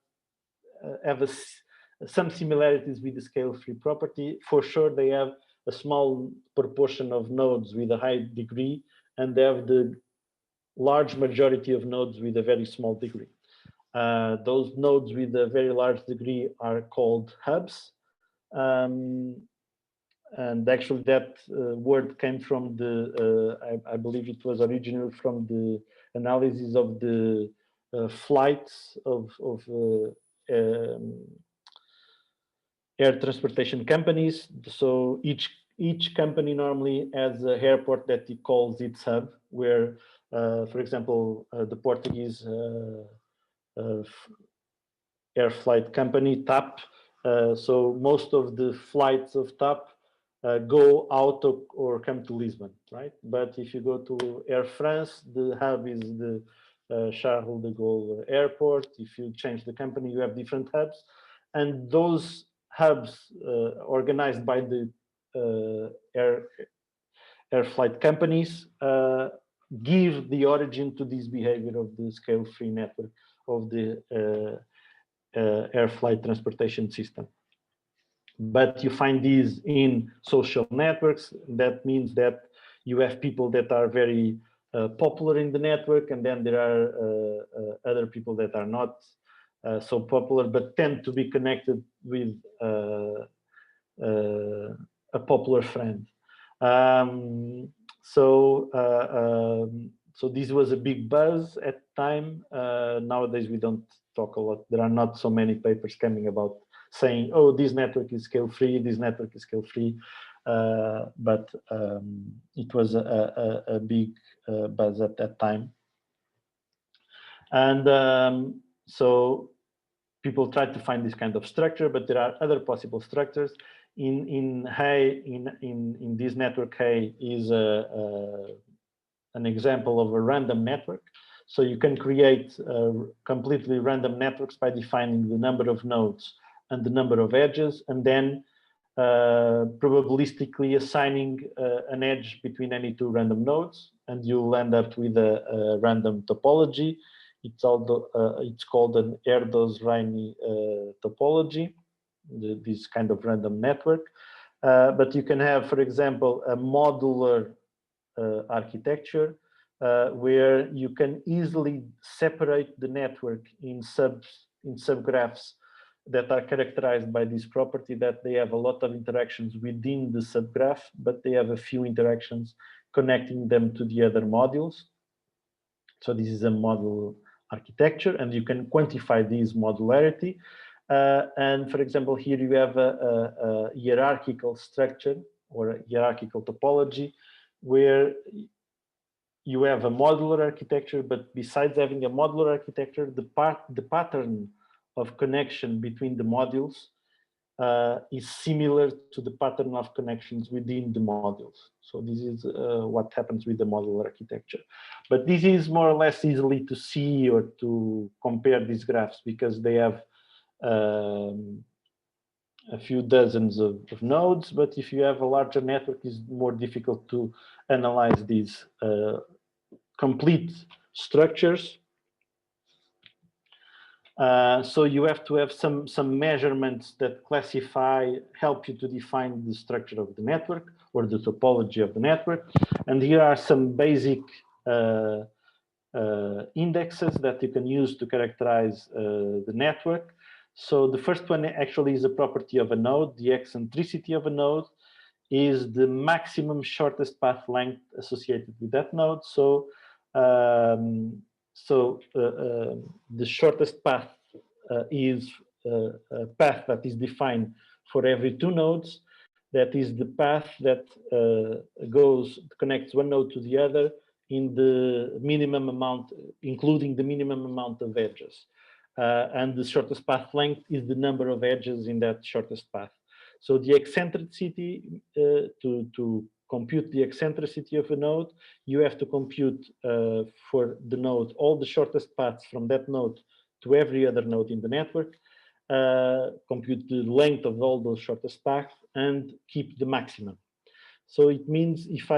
have some similarities with the scale-free property. For sure, they have a small proportion of nodes with a high degree, and they have the large majority of nodes with a very small degree. Those nodes with a very large degree are called hubs. And actually that word came from the, I believe it was originally from the analysis of the flights of air transportation companies. So each company normally has an airport that it calls its hub, where, for example, the Portuguese air flight company, TAP. So most of the flights of TAP go out of, or come to Lisbon, right? But if you go to Air France, the hub is the Charles de Gaulle airport. If you change the company, you have different hubs. And those hubs organized by the air flight companies give the origin to this behavior of the scale-free network of the air flight transportation system. But you find these in social networks. That means that you have people that are very popular in the network, and then there are other people that are not so popular, but tend to be connected with a popular friend. So this was a big buzz at the time. Nowadays, we don't talk a lot. There are not so many papers coming about saying, oh, this network is scale-free, this network is scale-free. But it was a big buzz at that time. And so people tried to find this kind of structure, but there are other possible structures. In this network, Hay is an example of a random network. So you can create completely random networks by defining the number of nodes and the number of edges, and then probabilistically assigning an edge between any two random nodes, and you'll end up with a random topology. It's called an Erdos-Raymi topology, this kind of random network. But you can have, for example, a modular architecture where you can easily separate the network in subgraphs that are characterized by this property, that they have a lot of interactions within the subgraph, but they have a few interactions connecting them to the other modules. So this is a module architecture, and you can quantify this modularity. And for example, here you have a hierarchical structure or a hierarchical topology where you have a modular architecture, but besides having a modular architecture, the pattern of connection between the modules is similar to the pattern of connections within the modules. So this is what happens with the modular architecture. But this is more or less easily to see or to compare these graphs because they have a few dozens of nodes. But if you have a larger network, it's more difficult to analyze these complete structures. So you have to have some measurements that help you to define the structure of the network or the topology of the network. And here are some basic indexes that you can use to characterize the network. So the first one actually is a property of a node. The eccentricity of a node is the maximum shortest path length associated with that node. So the shortest path is a path that is defined for every two nodes. That is the path that connects one node to the other in the minimum amount, including the minimum amount of edges. And the shortest path length is the number of edges in that shortest path. So the eccentricity, to compute the eccentricity of a node, you have to compute for the node all the shortest paths from that node to every other node in the network, compute the length of all those shortest paths, and keep the maximum. So it means if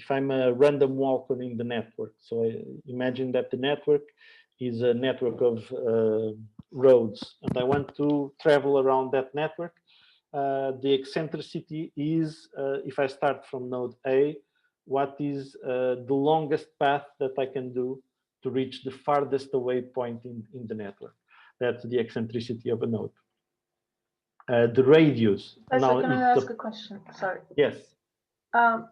I'm a random walker in the network, so I imagine that the network is a network of roads and I want to travel around that network, the eccentricity is, if I start from node A, what is the longest path that I can do to reach the farthest away point in the network. That's the eccentricity of a node. The radius. Now, can I ask a question? Sorry. Yes.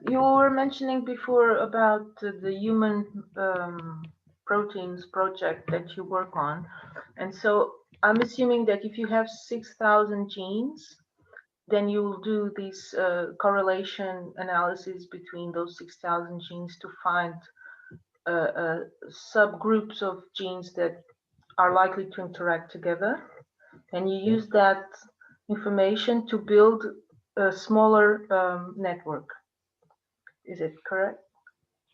You were mentioning before about the human proteins project that you work on. And so I'm assuming that if you have 6,000 genes, then you will do this correlation analysis between those 6,000 genes to find subgroups of genes that are likely to interact together. And you use that information to build a smaller network. Is it correct?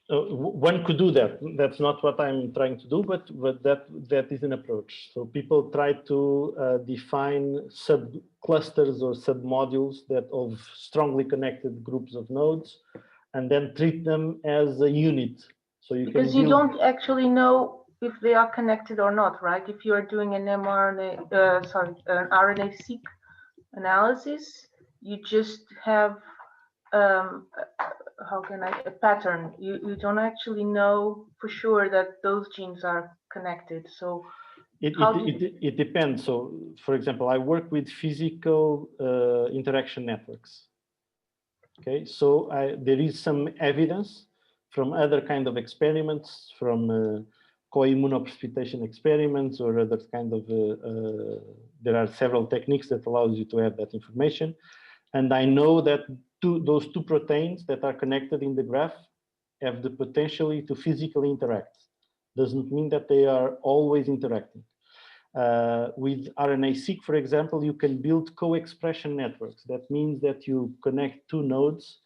One could do that. That's not what I'm trying to do, but that is an approach. So people try to define sub-clusters or sub-modules that of strongly connected groups of nodes, and then treat them as a unit. So because you don't actually know if they are connected or not, right? If you are doing an mRNA, an RNA-seq analysis, you just have a pattern. You don't actually know for sure that those genes are connected. So it depends. So for example, I work with physical interaction networks. Okay, so there is some evidence from other kind of experiments, from co-immunoprecipitation experiments or other kind of, there are several techniques that allows you to have that information. And I know that those two proteins that are connected in the graph have the potential to physically interact. Doesn't mean that they are always interacting. With RNA-seq, for example, you can build co-expression networks. That means that you connect two nodes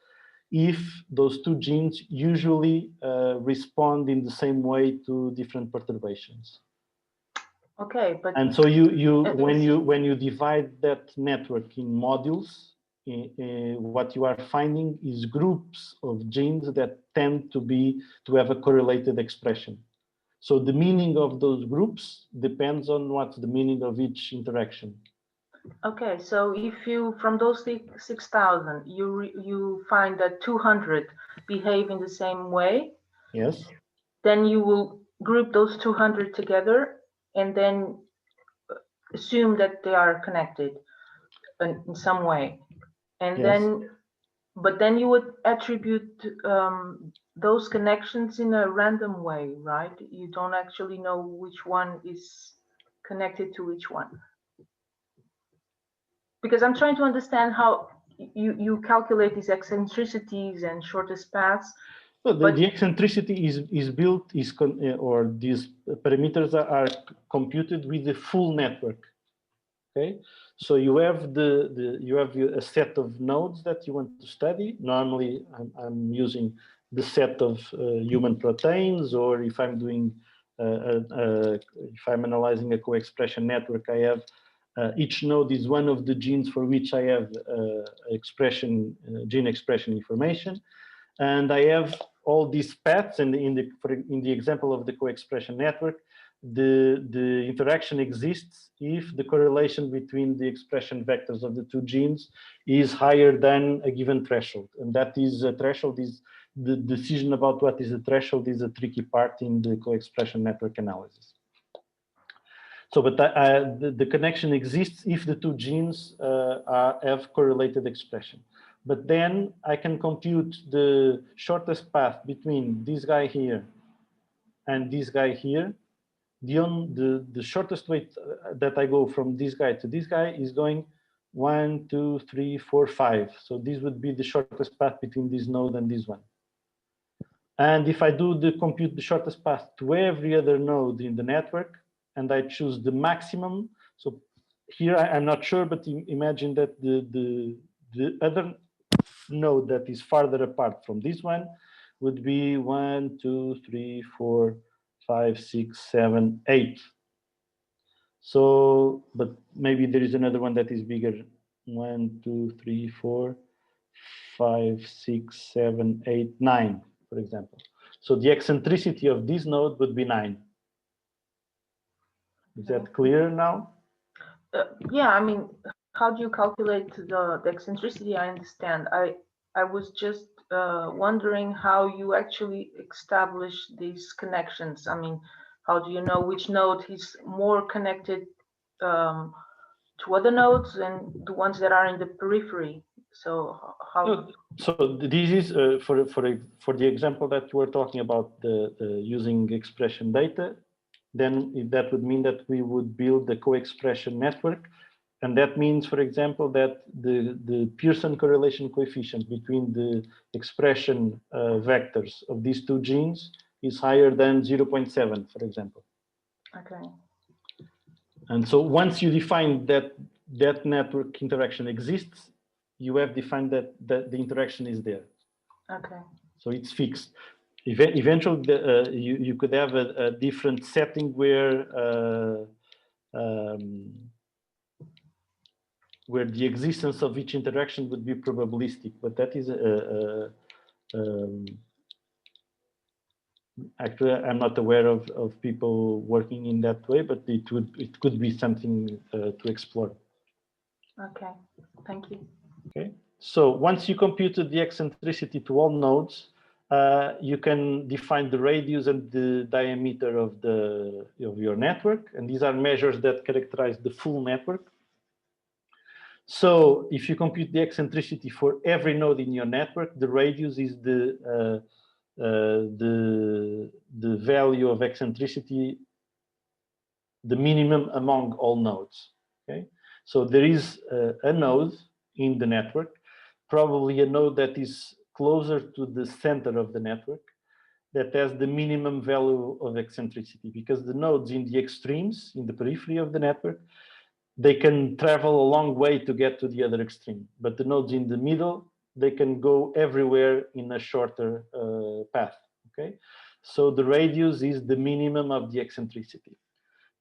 if those two genes usually respond in the same way to different perturbations. Okay, but and so when you divide that network in modules, what you are finding is groups of genes that tend to have a correlated expression. So the meaning of those groups depends on what's the meaning of each interaction. Okay, so if you, from those 6,000, you find that 200 behave in the same way. Yes. Then you will group those 200 together and then assume that they are connected in some way. And yes. But then you would attribute those connections in a random way, right? You don't actually know which one is connected to which one. Because I'm trying to understand how you calculate these eccentricities and shortest paths. So the eccentricity is built, or these parameters are computed with the full network. Okay, so you have you have a set of nodes that you want to study. Normally, I'm using the set of human proteins, or if I'm doing if I'm analyzing a co-expression network, I have each node is one of the genes for which I have gene expression information, and I have all these paths. And in the example of the co-expression network, the interaction exists if the correlation between the expression vectors of the two genes is higher than a given threshold. And that is a threshold is the decision about what is a threshold is a tricky part in the co-expression network analysis. So, but the connection exists if the two genes have correlated expression. But then I can compute the shortest path between this guy here and this guy here. The shortest way that I go from this guy to this guy is going 1, 2, 3, 4, 5. So this would be the shortest path between this node and this one. And if I do compute the shortest path to every other node in the network, and I choose the maximum, so here I'm not sure, but imagine that the other node that is farther apart from this one would be 1, 2, 3, 4, 5, 6, 7, 8. So, but maybe there is another one that is bigger. 1, 2, 3, 4, 5, 6, 7, 8, 9, for example. So the eccentricity of this node would be 9. Is that clear now? Yeah, I mean, how do you calculate the eccentricity? I understand. I was just wondering how you actually establish these connections. I mean, how do you know which node is more connected to other nodes and the ones that are in the periphery? So how? So this is for the example that you were talking about, the using expression data. Then that would mean that we would build the co-expression network. And that means, for example, that the Pearson correlation coefficient between the expression vectors of these two genes is higher than 0.7, for example. Okay. And so once you define that that network interaction exists, you have defined that the interaction is there. Okay. So it's fixed. Eventually, you could have a different setting where the existence of each interaction would be probabilistic, but that is actually I'm not aware of people working in that way, but it could be something to explore. Okay, thank you. Okay, so once you computed the eccentricity to all nodes, you can define the radius and the diameter of your network, and these are measures that characterize the full network. So if you compute the eccentricity for every node in your network, the radius is the value of eccentricity, the minimum among all nodes. Okay, so there is a node in the network, probably a node that is closer to the center of the network, that has the minimum value of eccentricity, because the nodes in the extremes, in the periphery of the network, they can travel a long way to get to the other extreme. But the nodes in the middle, they can go everywhere in a shorter path. Okay, so the radius is the minimum of the eccentricity.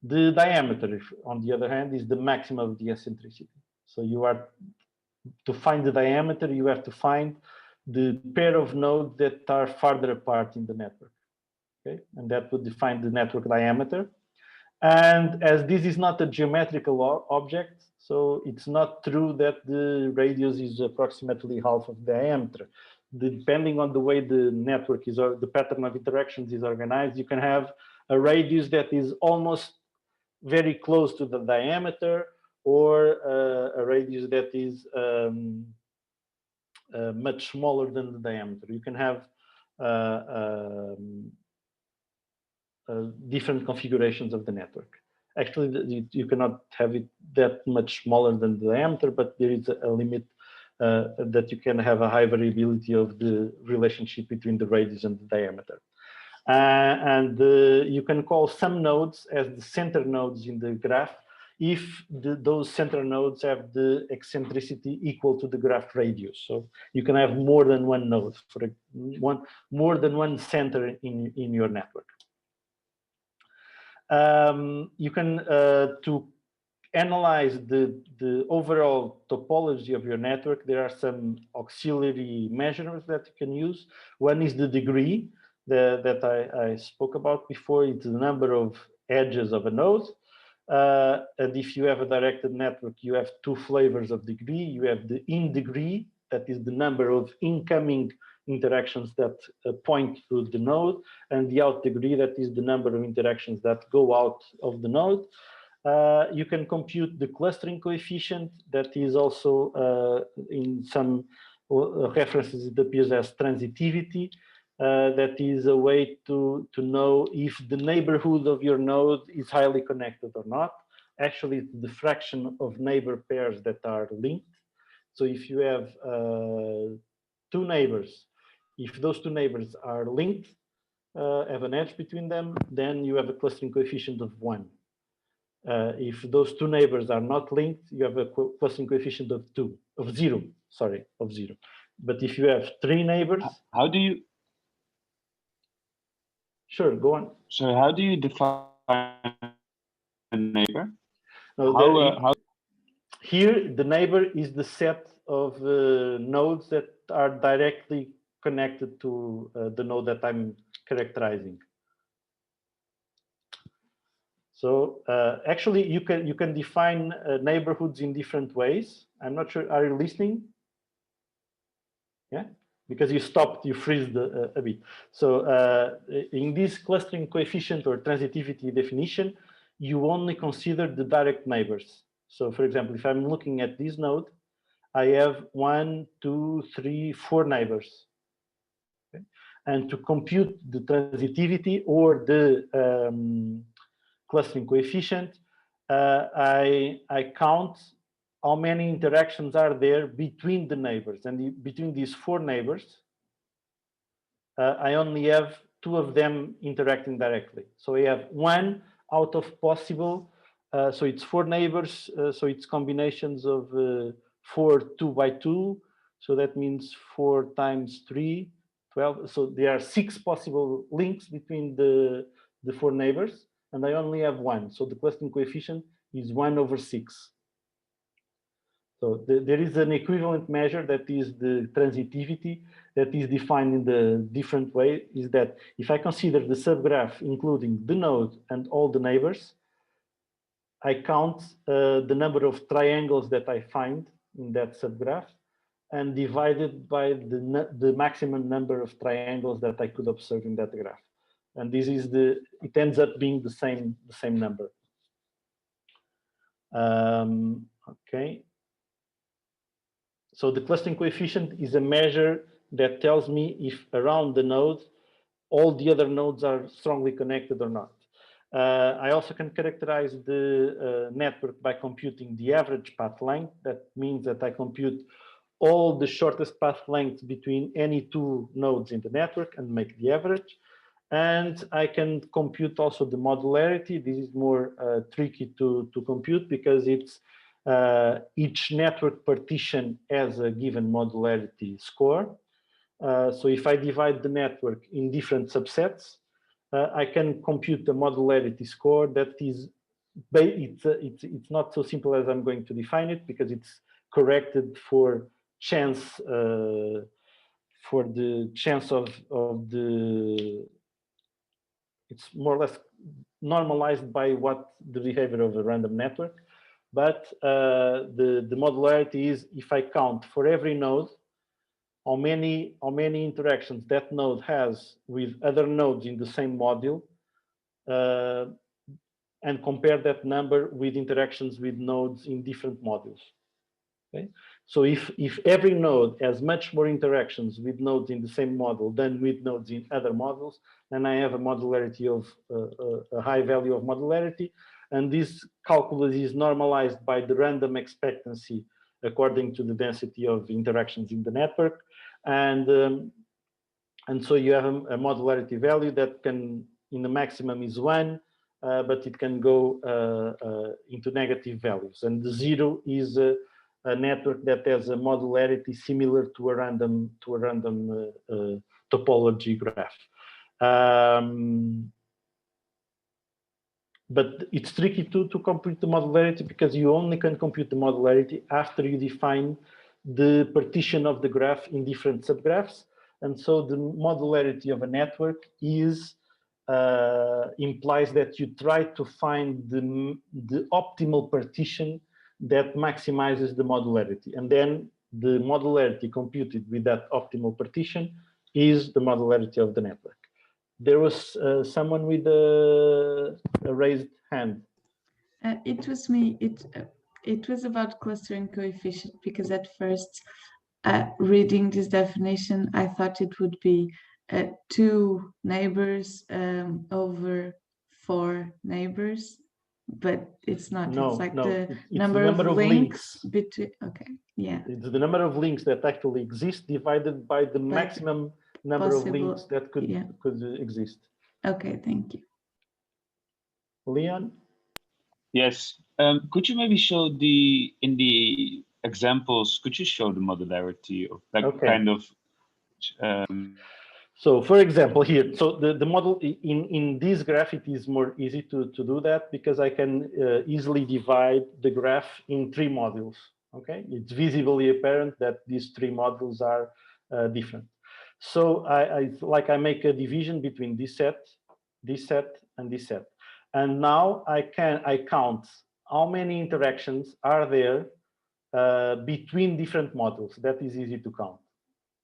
The diameter, on the other hand, is the maximum of the eccentricity. So you are to find the diameter, you have to find the pair of nodes that are farther apart in the network. Okay, and that would define the network diameter. And as this is not a geometrical object, so it's not true that the radius is approximately half of the diameter. Depending on the way the network is, or the pattern of interactions is organized, you can have a radius that is almost very close to the diameter, or a radius that is much smaller than the diameter. You can have different configurations of the network. Actually, you cannot have it that much smaller than the diameter, but there is a limit that you can have a high variability of the relationship between the radius and the diameter. And you can call some nodes as the center nodes in the graph if those center nodes have the eccentricity equal to the graph radius. So you can have more than one node, more than one center in your network. You can, to analyze the overall topology of your network, there are some auxiliary measurements that you can use. One is the degree that I spoke about before. It's the number of edges of a node. And if you have a directed network, you have two flavors of degree. You have the in degree, that is the number of incoming interactions that point to the node, and the out degree, that is the number of interactions that go out of the node. You can compute the clustering coefficient, that is also in some references it appears as transitivity. That is a way to know if the neighborhood of your node is highly connected or not. Actually, it's the fraction of neighbor pairs that are linked. So if you have two neighbors, if those two neighbors are linked, have an edge between them, then you have a clustering coefficient of 1. If those two neighbors are not linked, you have a clustering coefficient of 0. But if you have 3 neighbors, how do you? Sure, go on. So how do you define a neighbor? No, here, the neighbor is the set of nodes that are directly connected to the node that I'm characterizing. So actually, you can define neighborhoods in different ways. I'm not sure. Are you listening? Yeah, because you stopped, you freezed a bit. So in this clustering coefficient or transitivity definition, you only consider the direct neighbors. So for example, if I'm looking at this node, I have 1, 2, 3, 4 neighbors. Okay? And to compute the transitivity or the clustering coefficient, I count how many interactions are there between the neighbors. And between these 4 neighbors, I only have 2 of them interacting directly. So I have 1 out of possible, so it's 4 neighbors, so it's combinations of 4 2 by 2. So that means 4 times 3, 12. So there are 6 possible links between the 4 neighbors, and I only have 1. So the clustering coefficient is 1/6. So there is an equivalent measure that is the transitivity that is defined in the different way, is that if I consider the subgraph including the node and all the neighbors, I count the number of triangles that I find in that subgraph and divide it by the maximum number of triangles that I could observe in that graph. And this is it ends up being the same number. Okay. So the clustering coefficient is a measure that tells me if around the node, all the other nodes are strongly connected or not. I also can characterize the network by computing the average path length. That means that I compute all the shortest path lengths between any 2 nodes in the network and make the average. And I can compute also the modularity. This is more tricky to compute because it's each network partition has a given modularity score. So if I divide the network in different subsets, I can compute the modularity score that is, it's not so simple as I'm going to define it because it's corrected for chance, for the chance of the, it's more or less normalized by what the behavior of a random network. But the modularity is if I count for every node how many interactions that node has with other nodes in the same module, and compare that number with interactions with nodes in different modules. Okay? So if every node has much more interactions with nodes in the same module than with nodes in other modules, then I have a modularity of a high value of modularity, and this calculus is normalized by the random expectancy according to the density of interactions in the network, and so you have a modularity value that can, in the maximum, is 1, but it can go into negative values, and the 0 is a network that has a modularity similar to a random topology graph. But it's tricky to compute the modularity because you only can compute the modularity after you define the partition of the graph in different subgraphs. And so the modularity of a network is implies that you try to find the optimal partition that maximizes the modularity. And then the modularity computed with that optimal partition is the modularity of the network. There was someone with a raised hand. It was me. It was about clustering coefficient because at first, reading this definition, I thought it would be 2 neighbors over 4 neighbors, but it's not. No, it's like no, the it's number the of links between. Okay, yeah. It's the number of links that actually exist divided by the maximum number of links that could exist. Okay, thank you. Leon? Yes. Could you maybe show in the examples, could you show the modularity of kind of So for example here, so the model in this graph, it is more easy to do that because I can easily divide the graph in 3 modules. Okay, it's visibly apparent that these 3 modules are different. So I make a division between this set, and this set. And now I count how many interactions are there between different modules. That is easy to count.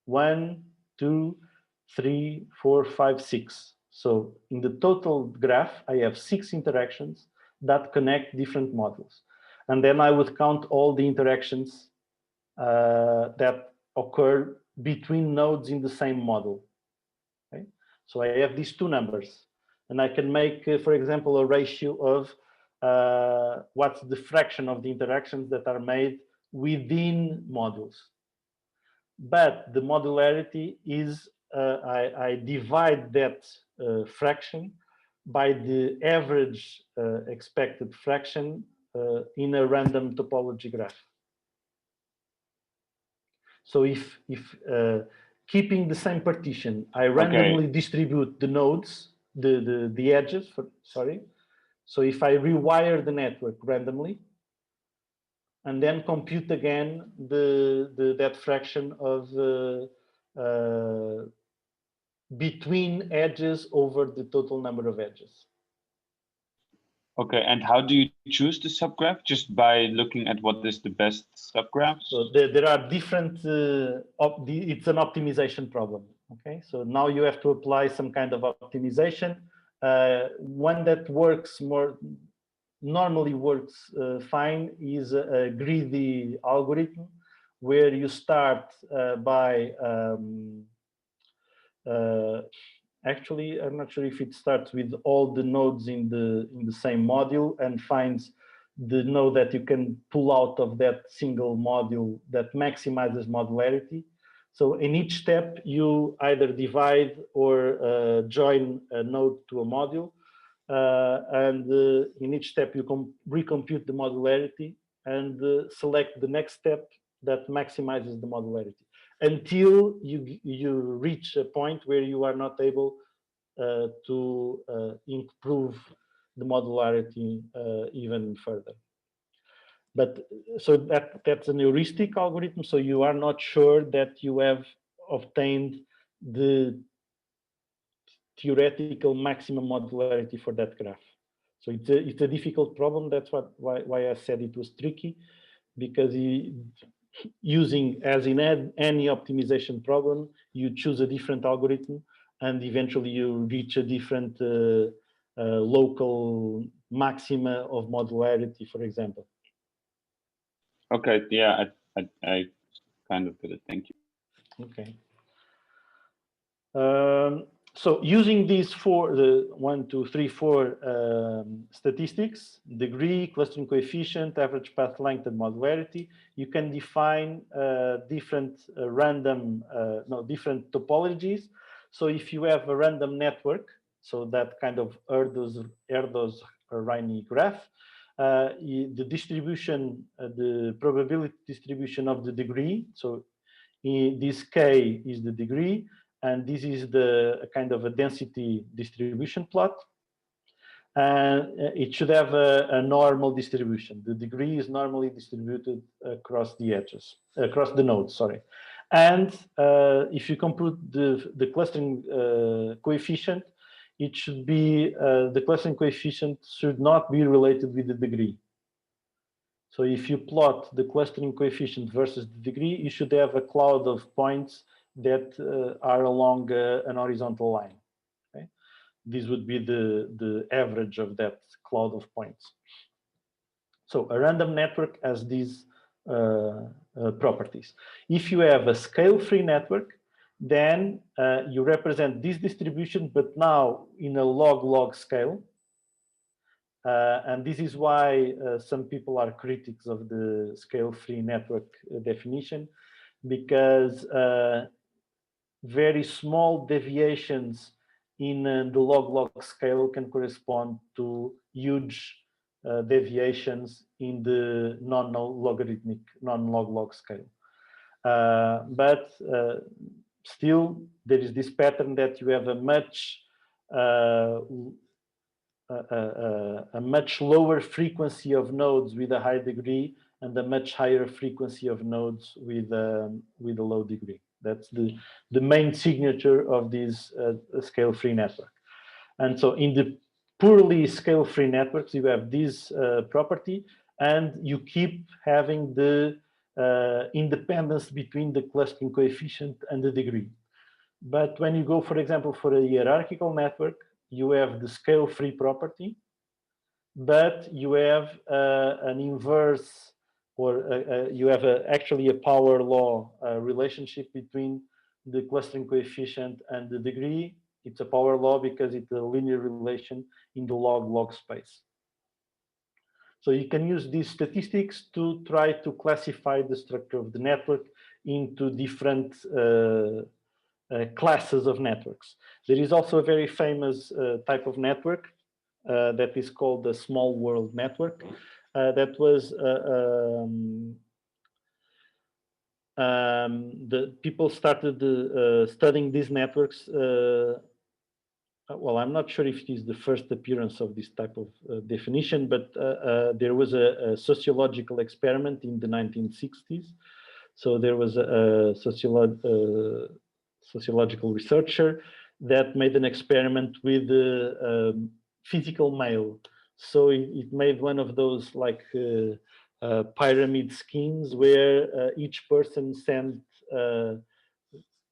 1, 2, 3, 4, 5, 6. So in the total graph, I have 6 interactions that connect different modules. And then I would count all the interactions that occur between nodes in the same model. Okay? So I have these two numbers. And I can make, for example, a ratio of what's the fraction of the interactions that are made within modules. But the modularity is, I divide that fraction by the average expected fraction in a random topology graph. So if keeping the same partition, I randomly distribute the nodes, the edges, sorry. So if I rewire the network randomly, and then compute again that fraction of between edges over the total number of edges. Okay, and how do you choose the subgraph? Just by looking at what is the best subgraph? So there are different, it's an optimization problem, okay? So now you have to apply some kind of optimization. One that works normally works fine is a greedy algorithm, where you start by, actually, I'm not sure if it starts with all the nodes in the same module and finds the node that you can pull out of that single module that maximizes modularity. So in each step, you either divide or join a node to a module. And in each step, you can recompute the modularity and select the next step that maximizes the modularity until you reach a point where you are not able to improve the modularity even further. But so that's an heuristic algorithm. So you are not sure that you have obtained the theoretical maximum modularity for that graph. So it's a difficult problem. That's why I said it was tricky, because using, as in any optimization problem, you choose a different algorithm and eventually you reach a different local maxima of modularity, for example. Okay, yeah, I kind of get it. Thank you. Okay. So using these the 1, 2, 3, 4 statistics, degree, clustering coefficient, average path length, and modularity, you can define different different topologies. So if you have a random network, so that kind of Erdos-Rayni graph, the distribution, the probability distribution of the degree, so in this K is the degree, and this is the kind of a density distribution plot. And it should have a normal distribution. The degree is normally distributed across the edges, across the nodes, sorry. And if you compute the clustering coefficient, it should be, the clustering coefficient should not be related with the degree. So if you plot the clustering coefficient versus the degree, you should have a cloud of points that are along an horizontal line. Okay? This would be the average of that cloud of points. So a random network has these properties. If you have a scale-free network, then you represent this distribution, but now in a log-log scale. And this is why some people are critics of the scale-free network definition, because very small deviations in the log-log scale can correspond to huge deviations in the non-logarithmic, non-log-log scale. But still, there is this pattern that you have a much lower frequency of nodes with a high degree and a much higher frequency of nodes with a low degree. That's the main signature of this scale-free network. And so in the purely scale-free networks, you have this property, and you keep having the independence between the clustering coefficient and the degree. But when you go, for example, for a hierarchical network, you have the scale-free property, but you have an inverse, or you have actually a power law relationship between the clustering coefficient and the degree. It's a power law because it's a linear relation in the log-log space. So you can use these statistics to try to classify the structure of the network into different classes of networks. There is also a very famous type of network that is called the small world network. That was the people started studying these networks. Well, I'm not sure if it is the first appearance of this type of definition, but there was a sociological experiment in the 1960s. So there was a sociological researcher that made an experiment with physical mail. So it made one of those like pyramid schemes where each person sent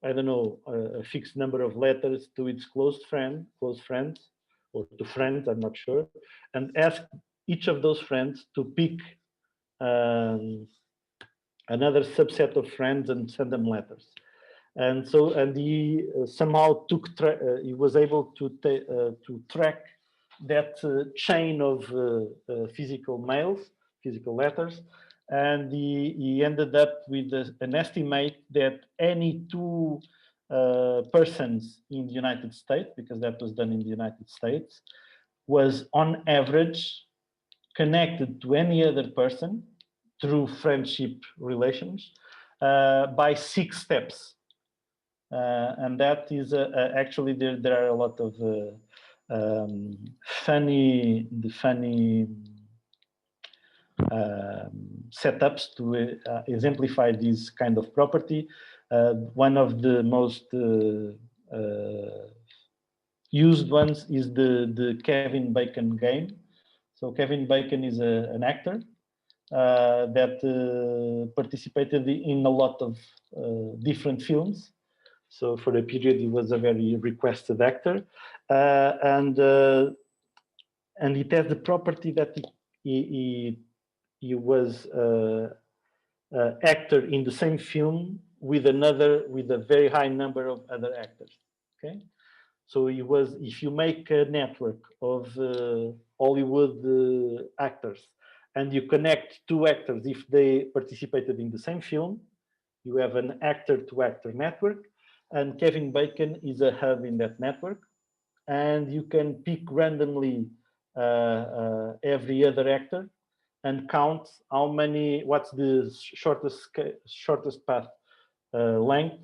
I don't know, a fixed number of letters to its close friends, or to friends, I'm not sure, and ask each of those friends to pick another subset of friends and send them letters. And so, and he somehow he was able to track that chain of physical mails, physical letters, and he ended up with an estimate that any two persons in the United States, because that was done in the United States, was on average connected to any other person through friendship relations by 6 steps. And that is actually there are a lot of funny setups to exemplify this kind of property. One of the most used ones is the Kevin Bacon game. So Kevin Bacon is an actor that participated in a lot of different films. So for a period, he was a very requested actor, and it has the property that he was actor in the same film with a very high number of other actors. Okay, so he was. If you make a network of Hollywood actors and you connect 2 actors, if they participated in the same film, you have an actor-to-actor network. And Kevin Bacon is a hub in that network, and you can pick randomly every other actor and count what's the shortest path length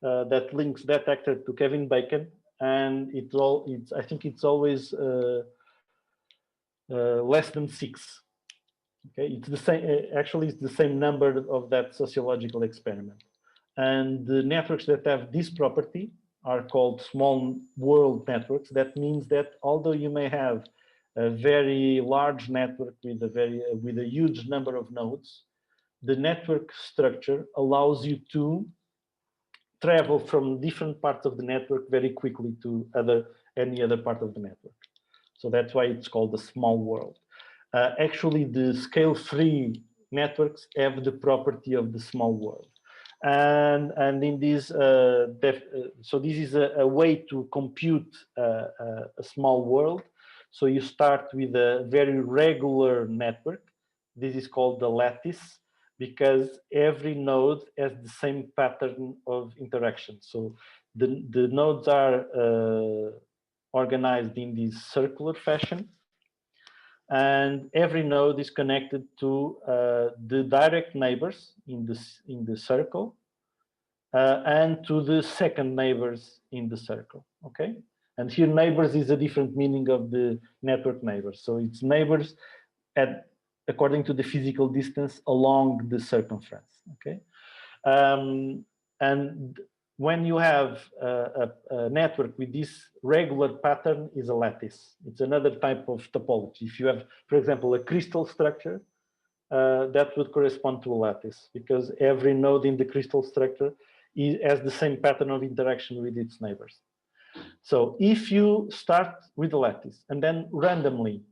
that links that actor to Kevin Bacon, and I think it's always less than 6. Okay, it's the same. Actually, it's the same number of that sociological experiment. And the networks that have this property are called small world networks. That means that although you may have a very large network with a huge number of nodes, the network structure allows you to travel from different parts of the network very quickly to any other part of the network. So that's why it's called the small world. Actually, the scale-free networks have the property of the small world. And in this, so this is a way to compute a small world. So you start with a very regular network. This is called the lattice, because every node has the same pattern of interaction. So the nodes are organized in this circular fashion, and every node is connected to the direct neighbors in the circle and to the second neighbors in the circle. Okay, and here neighbors is a different meaning of the network neighbors. So it's neighbors according to the physical distance along the circumference. Okay, and when you have a network with this regular pattern is a lattice. It's another type of topology. If you have, for example, a crystal structure, that would correspond to a lattice, because every node in the crystal structure has the same pattern of interaction with its neighbors. So if you start with a lattice and then randomly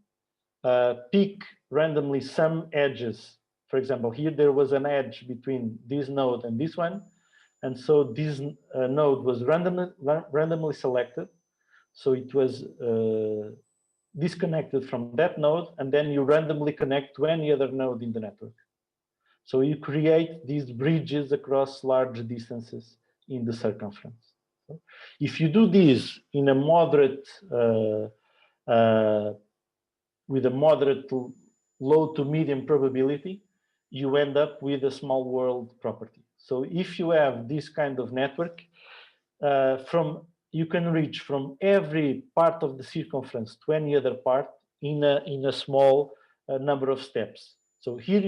pick randomly some edges, for example, here there was an edge between this node and this one, and so this node was randomly selected, so it was disconnected from that node, and then you randomly connect to any other node in the network. So you create these bridges across large distances in the circumference. If you do this in a moderate, with a moderate to low to medium probability, you end up with a small world property. So if you have this kind of network, you can reach from every part of the circumference to any other part in a small number of steps. So here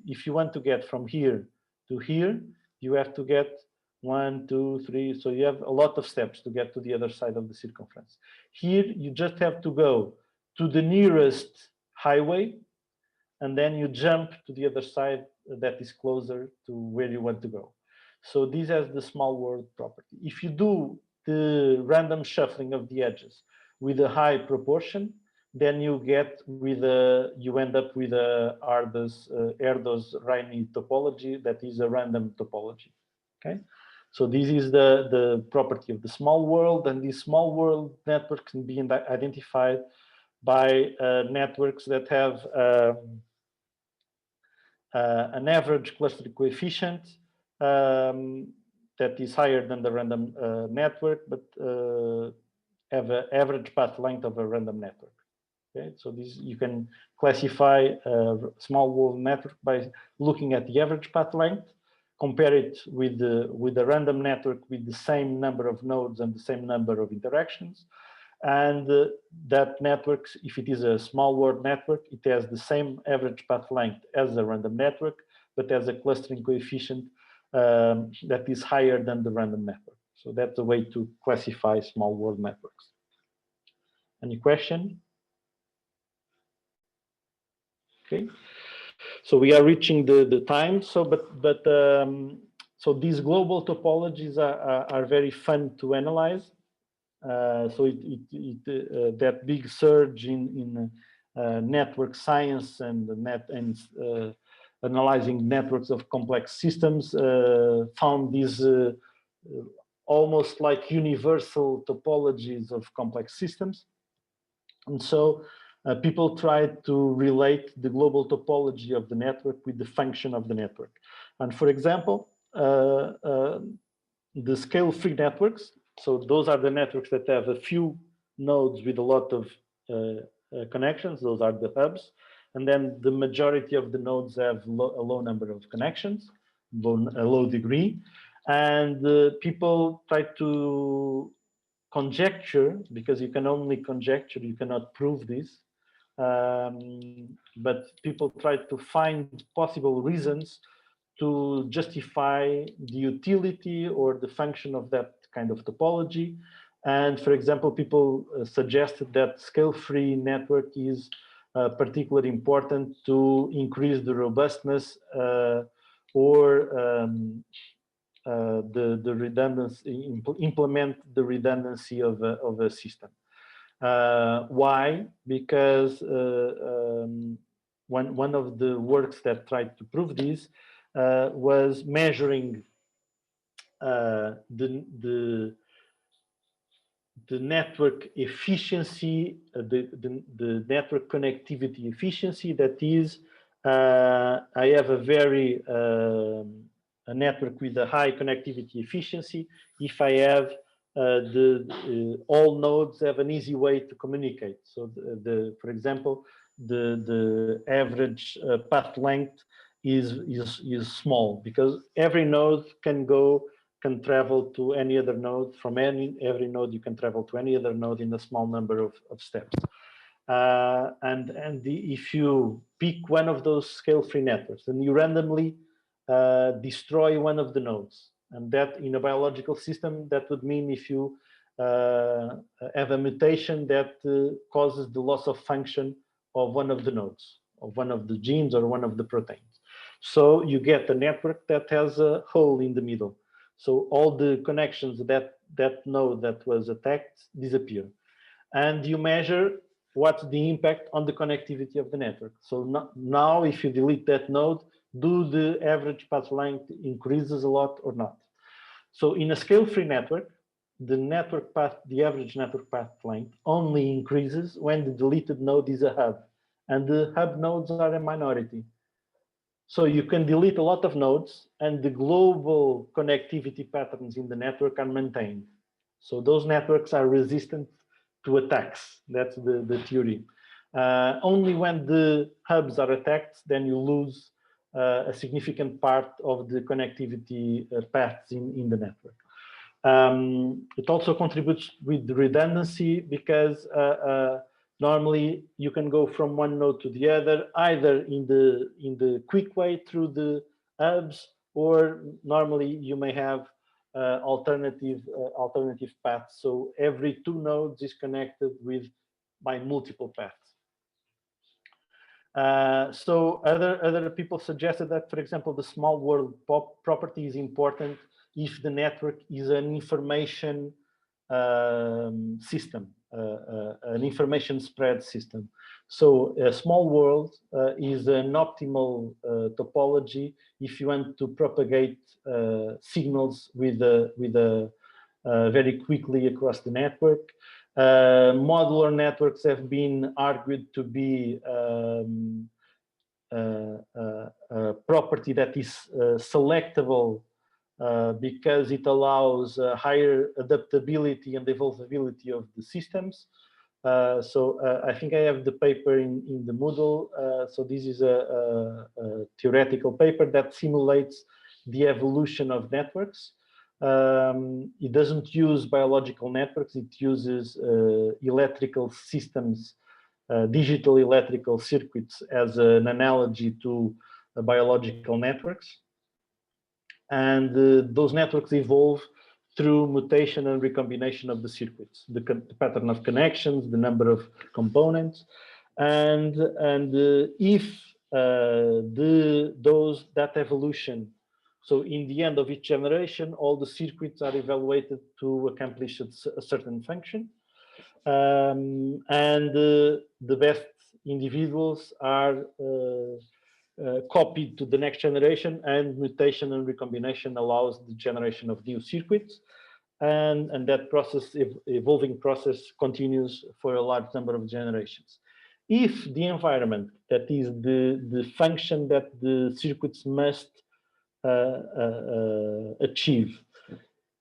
if you want to get from here to here, you have to get 1, 2, 3. So you have a lot of steps to get to the other side of the circumference. Here you just have to go to the nearest highway, and then you jump to the other side that is closer to where you want to go. So this has the small world property. If you do the random shuffling of the edges with a high proportion, then you end up with a Erdos-Rayni topology that is a random topology. Okay, so this is the property of the small world, and this small world network can be identified by networks that have an average clustering coefficient that is higher than the random network, but have an average path length of a random network. Okay, so this you can classify a small world network by looking at the average path length, compare it with the random network with the same number of nodes and the same number of interactions. And that network, if it is a small world network, it has the same average path length as a random network, but has a clustering coefficient that is higher than the random network. So that's a way to classify small world networks. Any question? Okay. So we are reaching the time. So, so these global topologies are very fun to analyze. So that big surge in network science and analyzing networks of complex systems found these almost like universal topologies of complex systems. And so people tried to relate the global topology of the network with the function of the network. And for example, the scale-free networks, so those are the networks that have a few nodes with a lot of connections. Those are the hubs. And then the majority of the nodes have a low number of connections, a low degree. And people try to conjecture, because you can only conjecture, you cannot prove this. But people try to find possible reasons to justify the utility or the function of that kind of topology. And for example, people suggested that scale-free network is particularly important to increase the robustness or the redundancy, implement the redundancy of a system. Why? Because one of the works that tried to prove this was measuring the network efficiency, the network connectivity efficiency. That is, I have a network with a high connectivity efficiency if I have all nodes have an easy way to communicate. So for example, the average path length is small, because every node can travel to any other node. From every node you can travel to any other node in a small number of steps. If you pick one of those scale-free networks and you randomly destroy one of the nodes, And that in a biological system, that would mean if you have a mutation that causes the loss of function of one of the nodes, of one of the genes or one of the proteins. So you get a network that has a hole in the middle. So all the connections that node that was attacked disappear. And you measure what's the impact on the connectivity of the network. So now if you delete that node, do the average path length increases a lot or not? So in a scale-free network, the network path, the average network path length only increases when the deleted node is a hub, and the hub nodes are a minority. So you can delete a lot of nodes and the global connectivity patterns in the network are maintained. So those networks are resistant to attacks. That's the theory. Only when the hubs are attacked, then you lose a significant part of the connectivity paths in the network. It also contributes with the redundancy because normally you can go from one node to the other, either in the quick way through the hubs, or normally you may have alternative paths. So every 2 nodes is connected by multiple paths. So other people suggested that, for example, the small world property is important if the network is an information system, an information spread system. So a small world is an optimal topology if you want to propagate signals with very quickly across the network. Modular networks have been argued to be a property that is selectable because it allows higher adaptability and evolvability of the systems. So I think I have the paper in the Moodle. So this is a theoretical paper that simulates the evolution of networks. It doesn't use biological networks, it uses electrical systems, digital electrical circuits as an analogy to biological networks. And those networks evolve through mutation and recombination of the circuits, the pattern of connections, the number of components, and if that evolution. So in the end of each generation, all the circuits are evaluated to accomplish a certain function. And the best individuals are copied to the next generation, and mutation and recombination allows the generation of new circuits. And that process, evolving process, continues for a large number of generations. If the environment, that is the function that the circuits must achieve,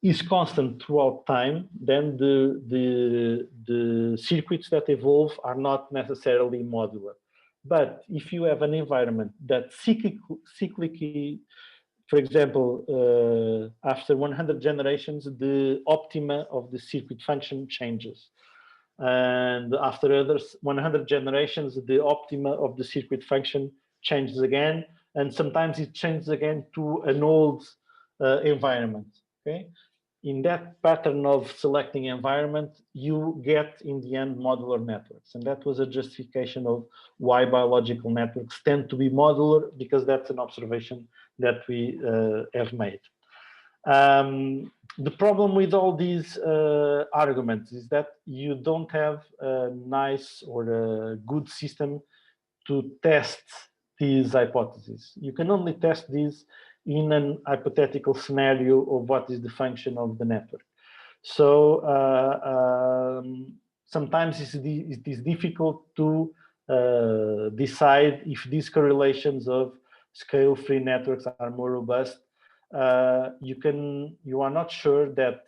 is constant throughout time, then the circuits that evolve are not necessarily modular. But if you have an environment that cyclically, for example, after 100 generations, the optima of the circuit function changes. And after others 100 generations, the optima of the circuit function changes again. And sometimes it changes again to an old environment. Okay. In that pattern of selecting environment, you get in the end modular networks. And that was a justification of why biological networks tend to be modular, because that's an observation that we have made. The problem with all these arguments is that you don't have a nice or a good system to test these hypotheses. You can only test these in an hypothetical scenario of what is the function of the network. So sometimes it is difficult to decide if these correlations of scale-free networks are more robust. You are not sure that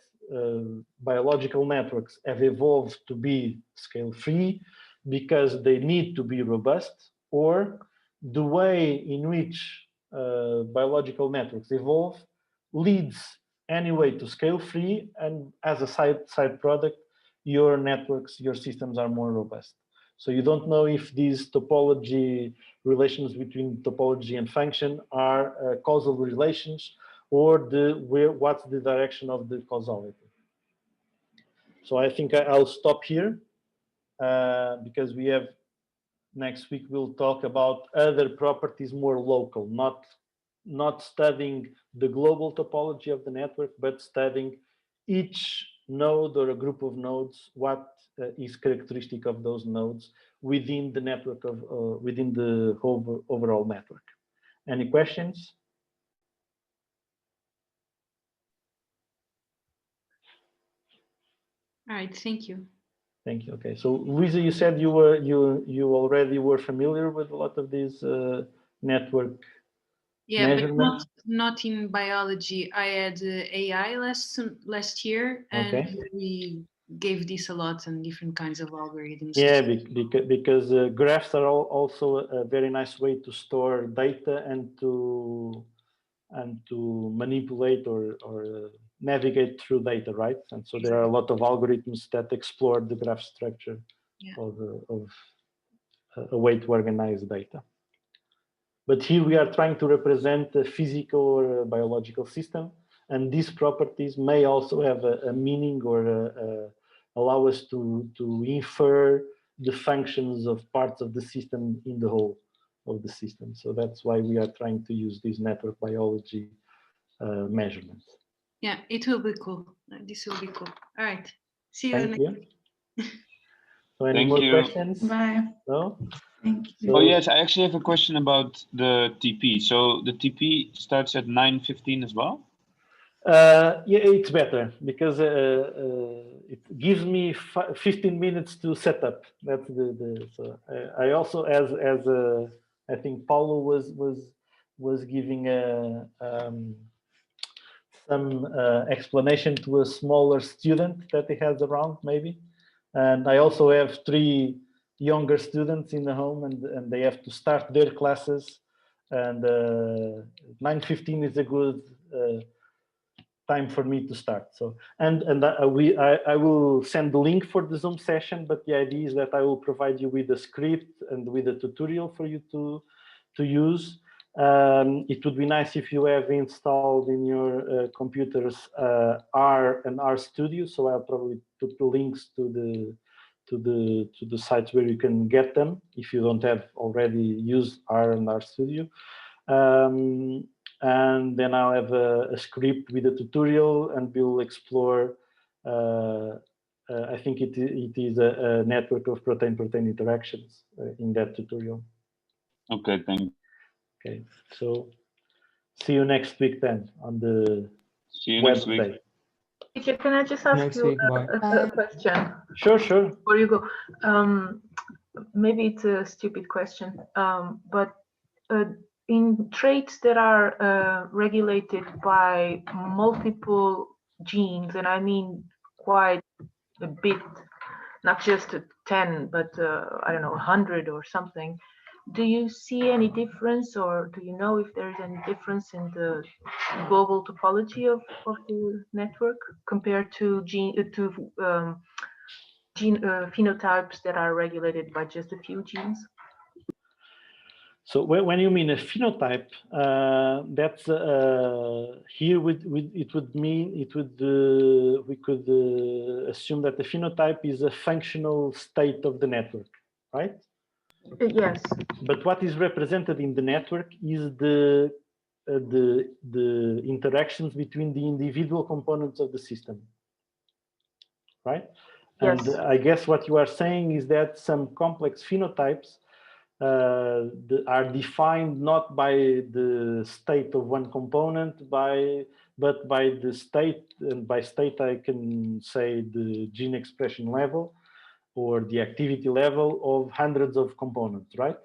biological networks have evolved to be scale-free because they need to be robust, or the way in which biological networks evolve leads anyway to scale-free, and as a side product, your networks, your systems are more robust. So you don't know if these topology relations between topology and function are causal relations, or what's the direction of the causality. So I think I'll stop here because we have next week we'll talk about other properties more local, not studying the global topology of the network, but studying each node or a group of nodes, what is characteristic of those nodes within the network of within the whole overall network. Any questions? All right, thank you. Thank you. Okay, so Luisa, you said you already were familiar with a lot of these network measurements. But not in biology. I had AI last year, and Okay. we gave this a lot and different kinds of algorithms. Yeah, because graphs are also a very nice way to store data and to manipulate or navigate through data, right? And so there are a lot of algorithms that explore the graph structure of a way to organize data. But here we are trying to represent a physical or a biological system, and these properties may also have a meaning or allow us to infer the functions of parts of the system in the whole of the system. So that's why we are trying to use these network biology measurements. Yeah, it will be cool. This will be cool. All right. See you. Thank you. So any Thank more you. questions? Bye. No? Thank you. So, Oh yes, I actually have a question about the TP. So the TP starts at 9:15 as well? yeah, it's better because it gives me 15 minutes to set up. That's so I also as I think Paulo was giving some explanation to a smaller student that he has around maybe, and I also have 3 younger students in the home, and they have to start their classes, and 9:15 is a good time for me to start. So I will send the link for the Zoom session, but the idea is that I will provide you with a script and with a tutorial for you to use. It would be nice if you have installed in your computers R and RStudio. So I'll probably put the links to the sites where you can get them if you don't have already used R and RStudio. And then I'll have a script with a tutorial, and we'll explore. I think it is a network of protein-protein interactions in that tutorial. Okay, thank you. Okay, so see you next week then on the Wednesday. Teacher, can I just ask you a question? Sure, sure. Before you go, maybe it's a stupid question, but in traits that are regulated by multiple genes, and I mean quite a bit, not just 10, but I don't know, 100 or something. Do you see any difference, or do you know if there is any difference in the global topology of the network compared to phenotypes that are regulated by just a few genes? So when you mean a phenotype, that's here it would mean we could assume that the phenotype is a functional state of the network, right? Yes. But what is represented in the network is the interactions between the individual components of the system, right? Yes. And I guess what you are saying is that some complex phenotypes are defined not by the state of one component, but by the state, and by state I can say the gene expression level or the activity level of hundreds of components, right?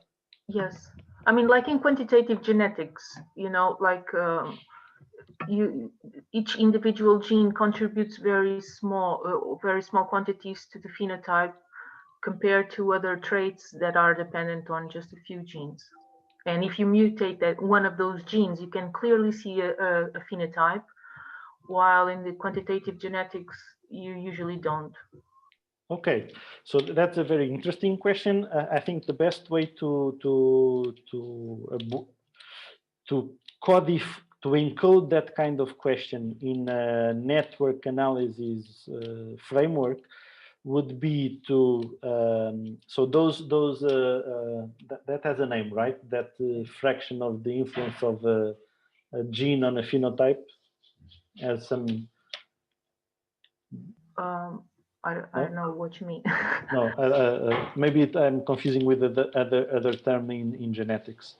Yes. I mean, like in quantitative genetics, like each individual gene contributes very small quantities to the phenotype compared to other traits that are dependent on just a few genes. And if you mutate that one of those genes, you can clearly see a phenotype, while in the quantitative genetics, you usually don't. Okay, so that's a very interesting question. I think the best way to encode that kind of question in a network analysis framework would be to so that has a name, right? That fraction of the influence of a gene on a phenotype has some. I don't know what you mean. No, maybe I'm confusing with the other term in genetics,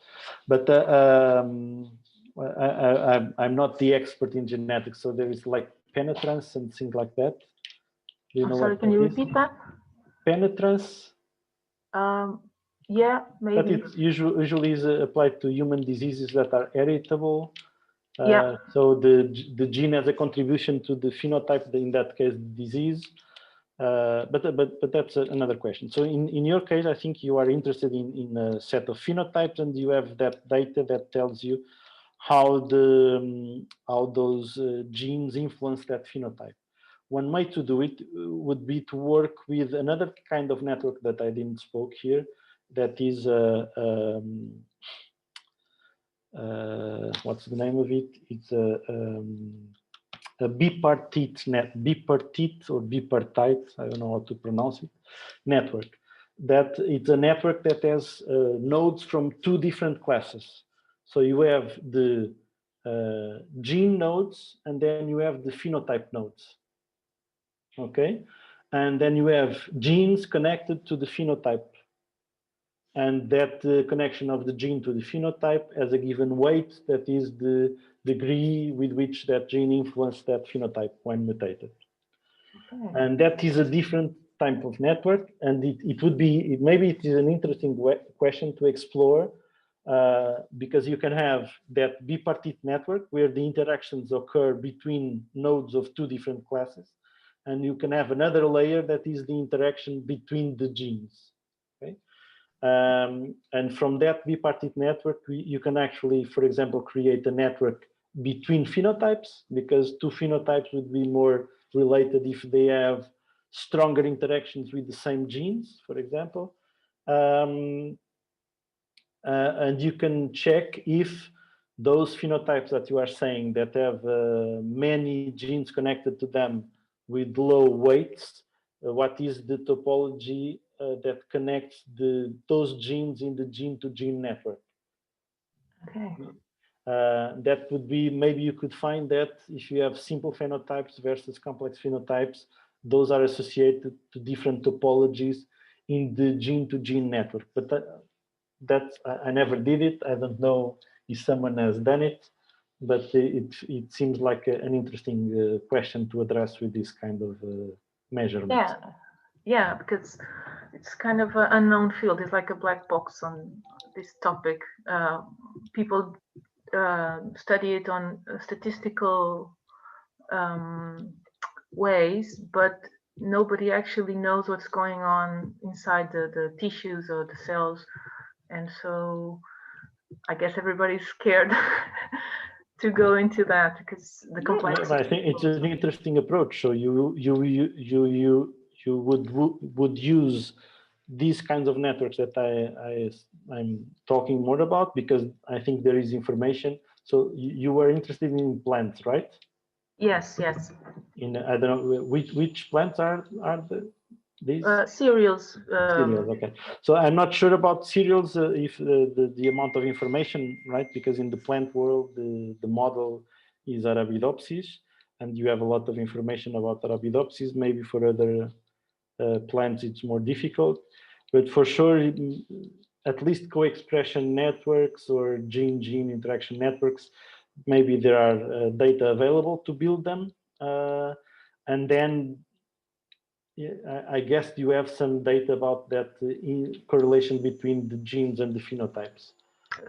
but I'm not the expert in genetics, so there is like penetrance and things like that. Do you know sorry, what can you that is? repeat that? Penetrance. Yeah, maybe. But it usually is applied to human diseases that are heritable. Yeah. So the gene has a contribution to the phenotype, in that case, disease. But that's another question. So in your case, I think you are interested in a set of phenotypes, and you have that data that tells you how those genes influence that phenotype. One way to do it would be to work with another kind of network that I didn't spoke here. That is what's the name of it? It's a bipartite or bipartite, I don't know how to pronounce it, network. That it's a network that has nodes from two different classes. So you have the gene nodes, and then you have the phenotype nodes. Okay, and then you have genes connected to the phenotype, and that connection of the gene to the phenotype has a given weight, that is the degree with which that gene influenced that phenotype when mutated. Okay. And that is a different type of network, and maybe it is an interesting question to explore, because you can have that bipartite network where the interactions occur between nodes of two different classes, and you can have another layer that is the interaction between the genes. Okay. And from that bipartite network, you can actually, for example, create a network between phenotypes, because two phenotypes would be more related if they have stronger interactions with the same genes, for example. And you can check if those phenotypes that you are saying that have many genes connected to them with low weights, what is the topology that connects those genes in the gene-to-gene network. Okay. That would be, maybe you could find that if you have simple phenotypes versus complex phenotypes, those are associated to different topologies in the gene-to-gene network. But I never did it. I don't know if someone has done it, but it seems like an interesting question to address with this kind of measurements. Yeah, because it's kind of an unknown field. It's like a black box on this topic. People study it on statistical ways, but nobody actually knows what's going on inside the tissues or the cells. And so I guess everybody's scared to go into that because the complexity. I think it's an interesting approach. So you would use these kinds of networks that I'm talking more about, because I think there is information. So you were interested in plants, right? Yes. In I don't know which plants are these cereals. Cereals, okay. So I'm not sure about cereals, if the amount of information, right? Because in the plant world, the model is Arabidopsis, and you have a lot of information about Arabidopsis. Maybe for other plants, it's more difficult, but for sure, at least co-expression networks or gene-gene interaction networks, maybe there are data available to build them, and then. Yeah, I guess you have some data about that correlation between the genes and the phenotypes.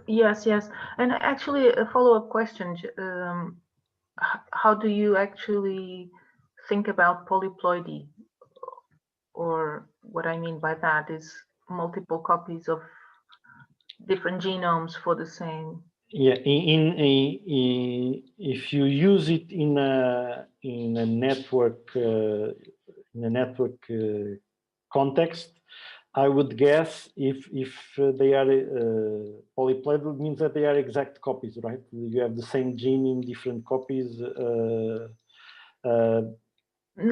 Yes. And actually, a follow-up question. How do you actually think about polyploidy? Or what I mean by that is multiple copies of different genomes for the same. Yeah, if you use it in a network context, I would guess if they are polyploidal, means that they are exact copies, right? You have the same gene in different copies.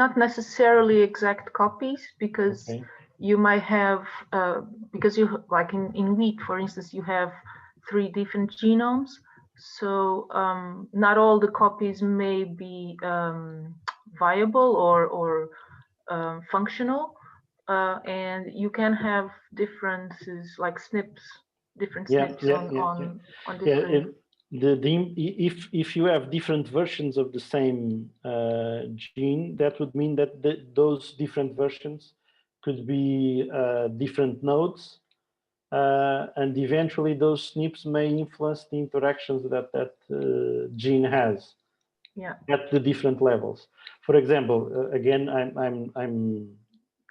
Not necessarily exact copies, because Okay. you might have, because you, like in wheat, for instance, you have 3 different genomes. So not all the copies may be viable or functional. And you can have differences like different SNPs on different. If you have different versions of the same gene, that would mean that those different versions could be different nodes, and eventually those SNPs may influence the interactions that gene has at the different levels. For example, again, I'm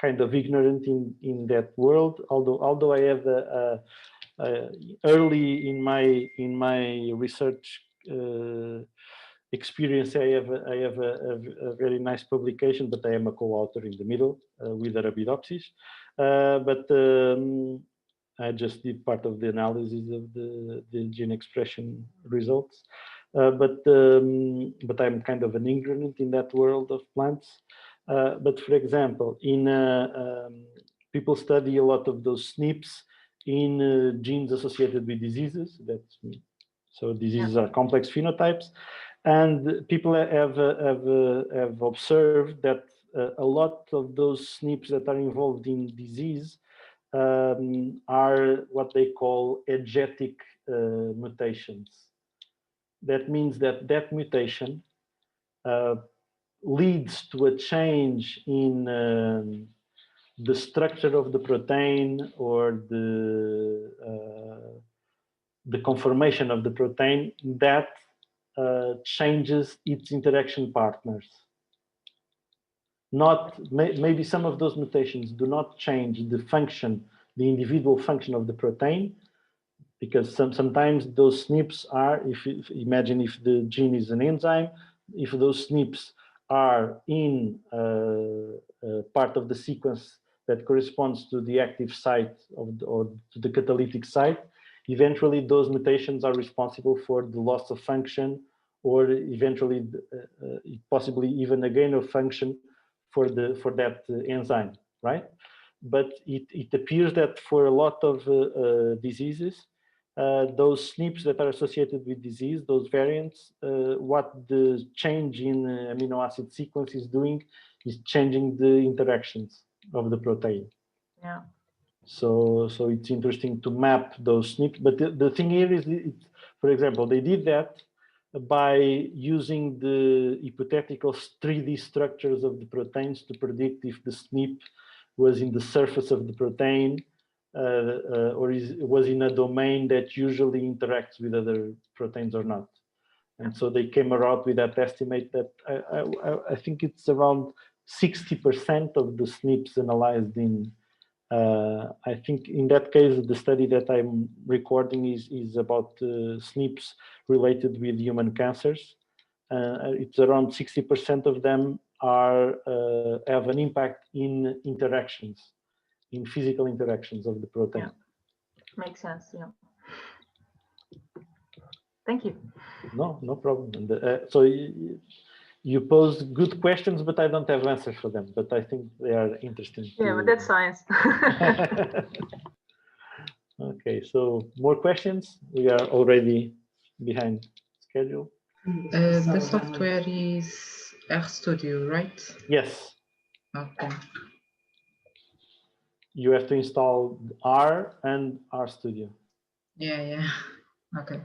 kind of ignorant in that world, although I have early in my research experience, I have a very nice publication, but I am a co-author in the middle with Arabidopsis. But I just did part of the analysis of the gene expression results. But I'm kind of an ignorant in that world of plants. But for example, in people study a lot of those SNPs in genes associated with diseases. So diseases are complex phenotypes, and people have observed that a lot of those SNPs that are involved in disease are what they call egetic mutations. That means that mutation leads to a change in the structure of the protein or the conformation of the protein that changes its interaction partners. Maybe some of those mutations do not change the function, the individual function of the protein, because sometimes those SNPs are, imagine if the gene is an enzyme, if those SNPs are in part of the sequence that corresponds to the active site or to the catalytic site, eventually those mutations are responsible for the loss of function, or eventually possibly even a gain of function for that enzyme, right? But it appears that for a lot of diseases, those SNPs that are associated with disease, those variants, what the change in amino acid sequence is doing is changing the interactions of the protein. Yeah. So it's interesting to map those SNPs. But the thing here is, for example, they did that by using the hypothetical 3D structures of the proteins to predict if the SNP was in the surface of the protein or was in a domain that usually interacts with other proteins or not. And so they came around with that estimate that I think it's around 60% of the SNPs analyzed in, I think in that case, the study that I'm recording is about SNPs related with human cancers. It's around 60% of them have an impact in interactions, in physical interactions of the protein. Yeah. Makes sense, yeah. Thank you. No problem. And, so you posed good questions, but I don't have answers for them, but I think they are interesting. Yeah, but that's science. Okay, so more questions? We are already behind schedule. The software is RStudio, right? Yes. Okay. You have to install R and RStudio. Yeah. Okay.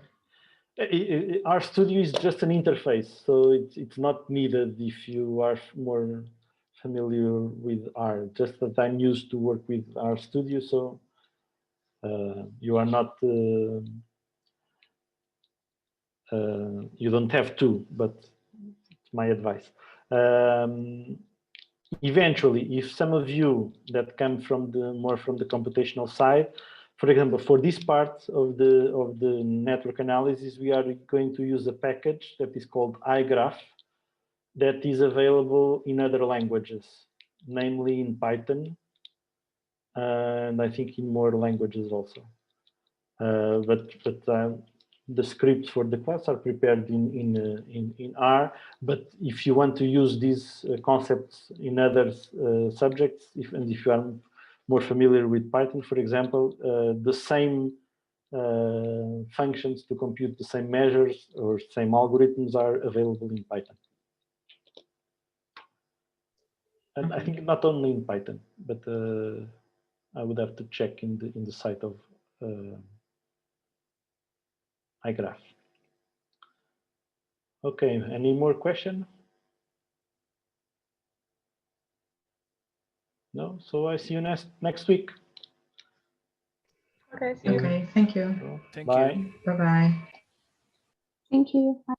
RStudio is just an interface, so it's not needed if you are more familiar with R. Just that I'm used to work with RStudio, so you are not, you don't have to, but it's my advice. Eventually, if some of you that come from more from the computational side, for example, for this part of the network analysis, we are going to use a package that is called iGraph that is available in other languages, namely in Python. and I think in more languages also. But the scripts for the class are prepared in R. But if you want to use these concepts in other subjects, if you are more familiar with Python, for example, the same functions to compute the same measures or same algorithms are available in Python. And I think not only in Python, but I would have to check in the site of iGraph. Okay, any more question? No, so I see you next week. Okay, see you. Okay, thank you. So, Thank bye. you. Bye-bye. Thank you. Bye.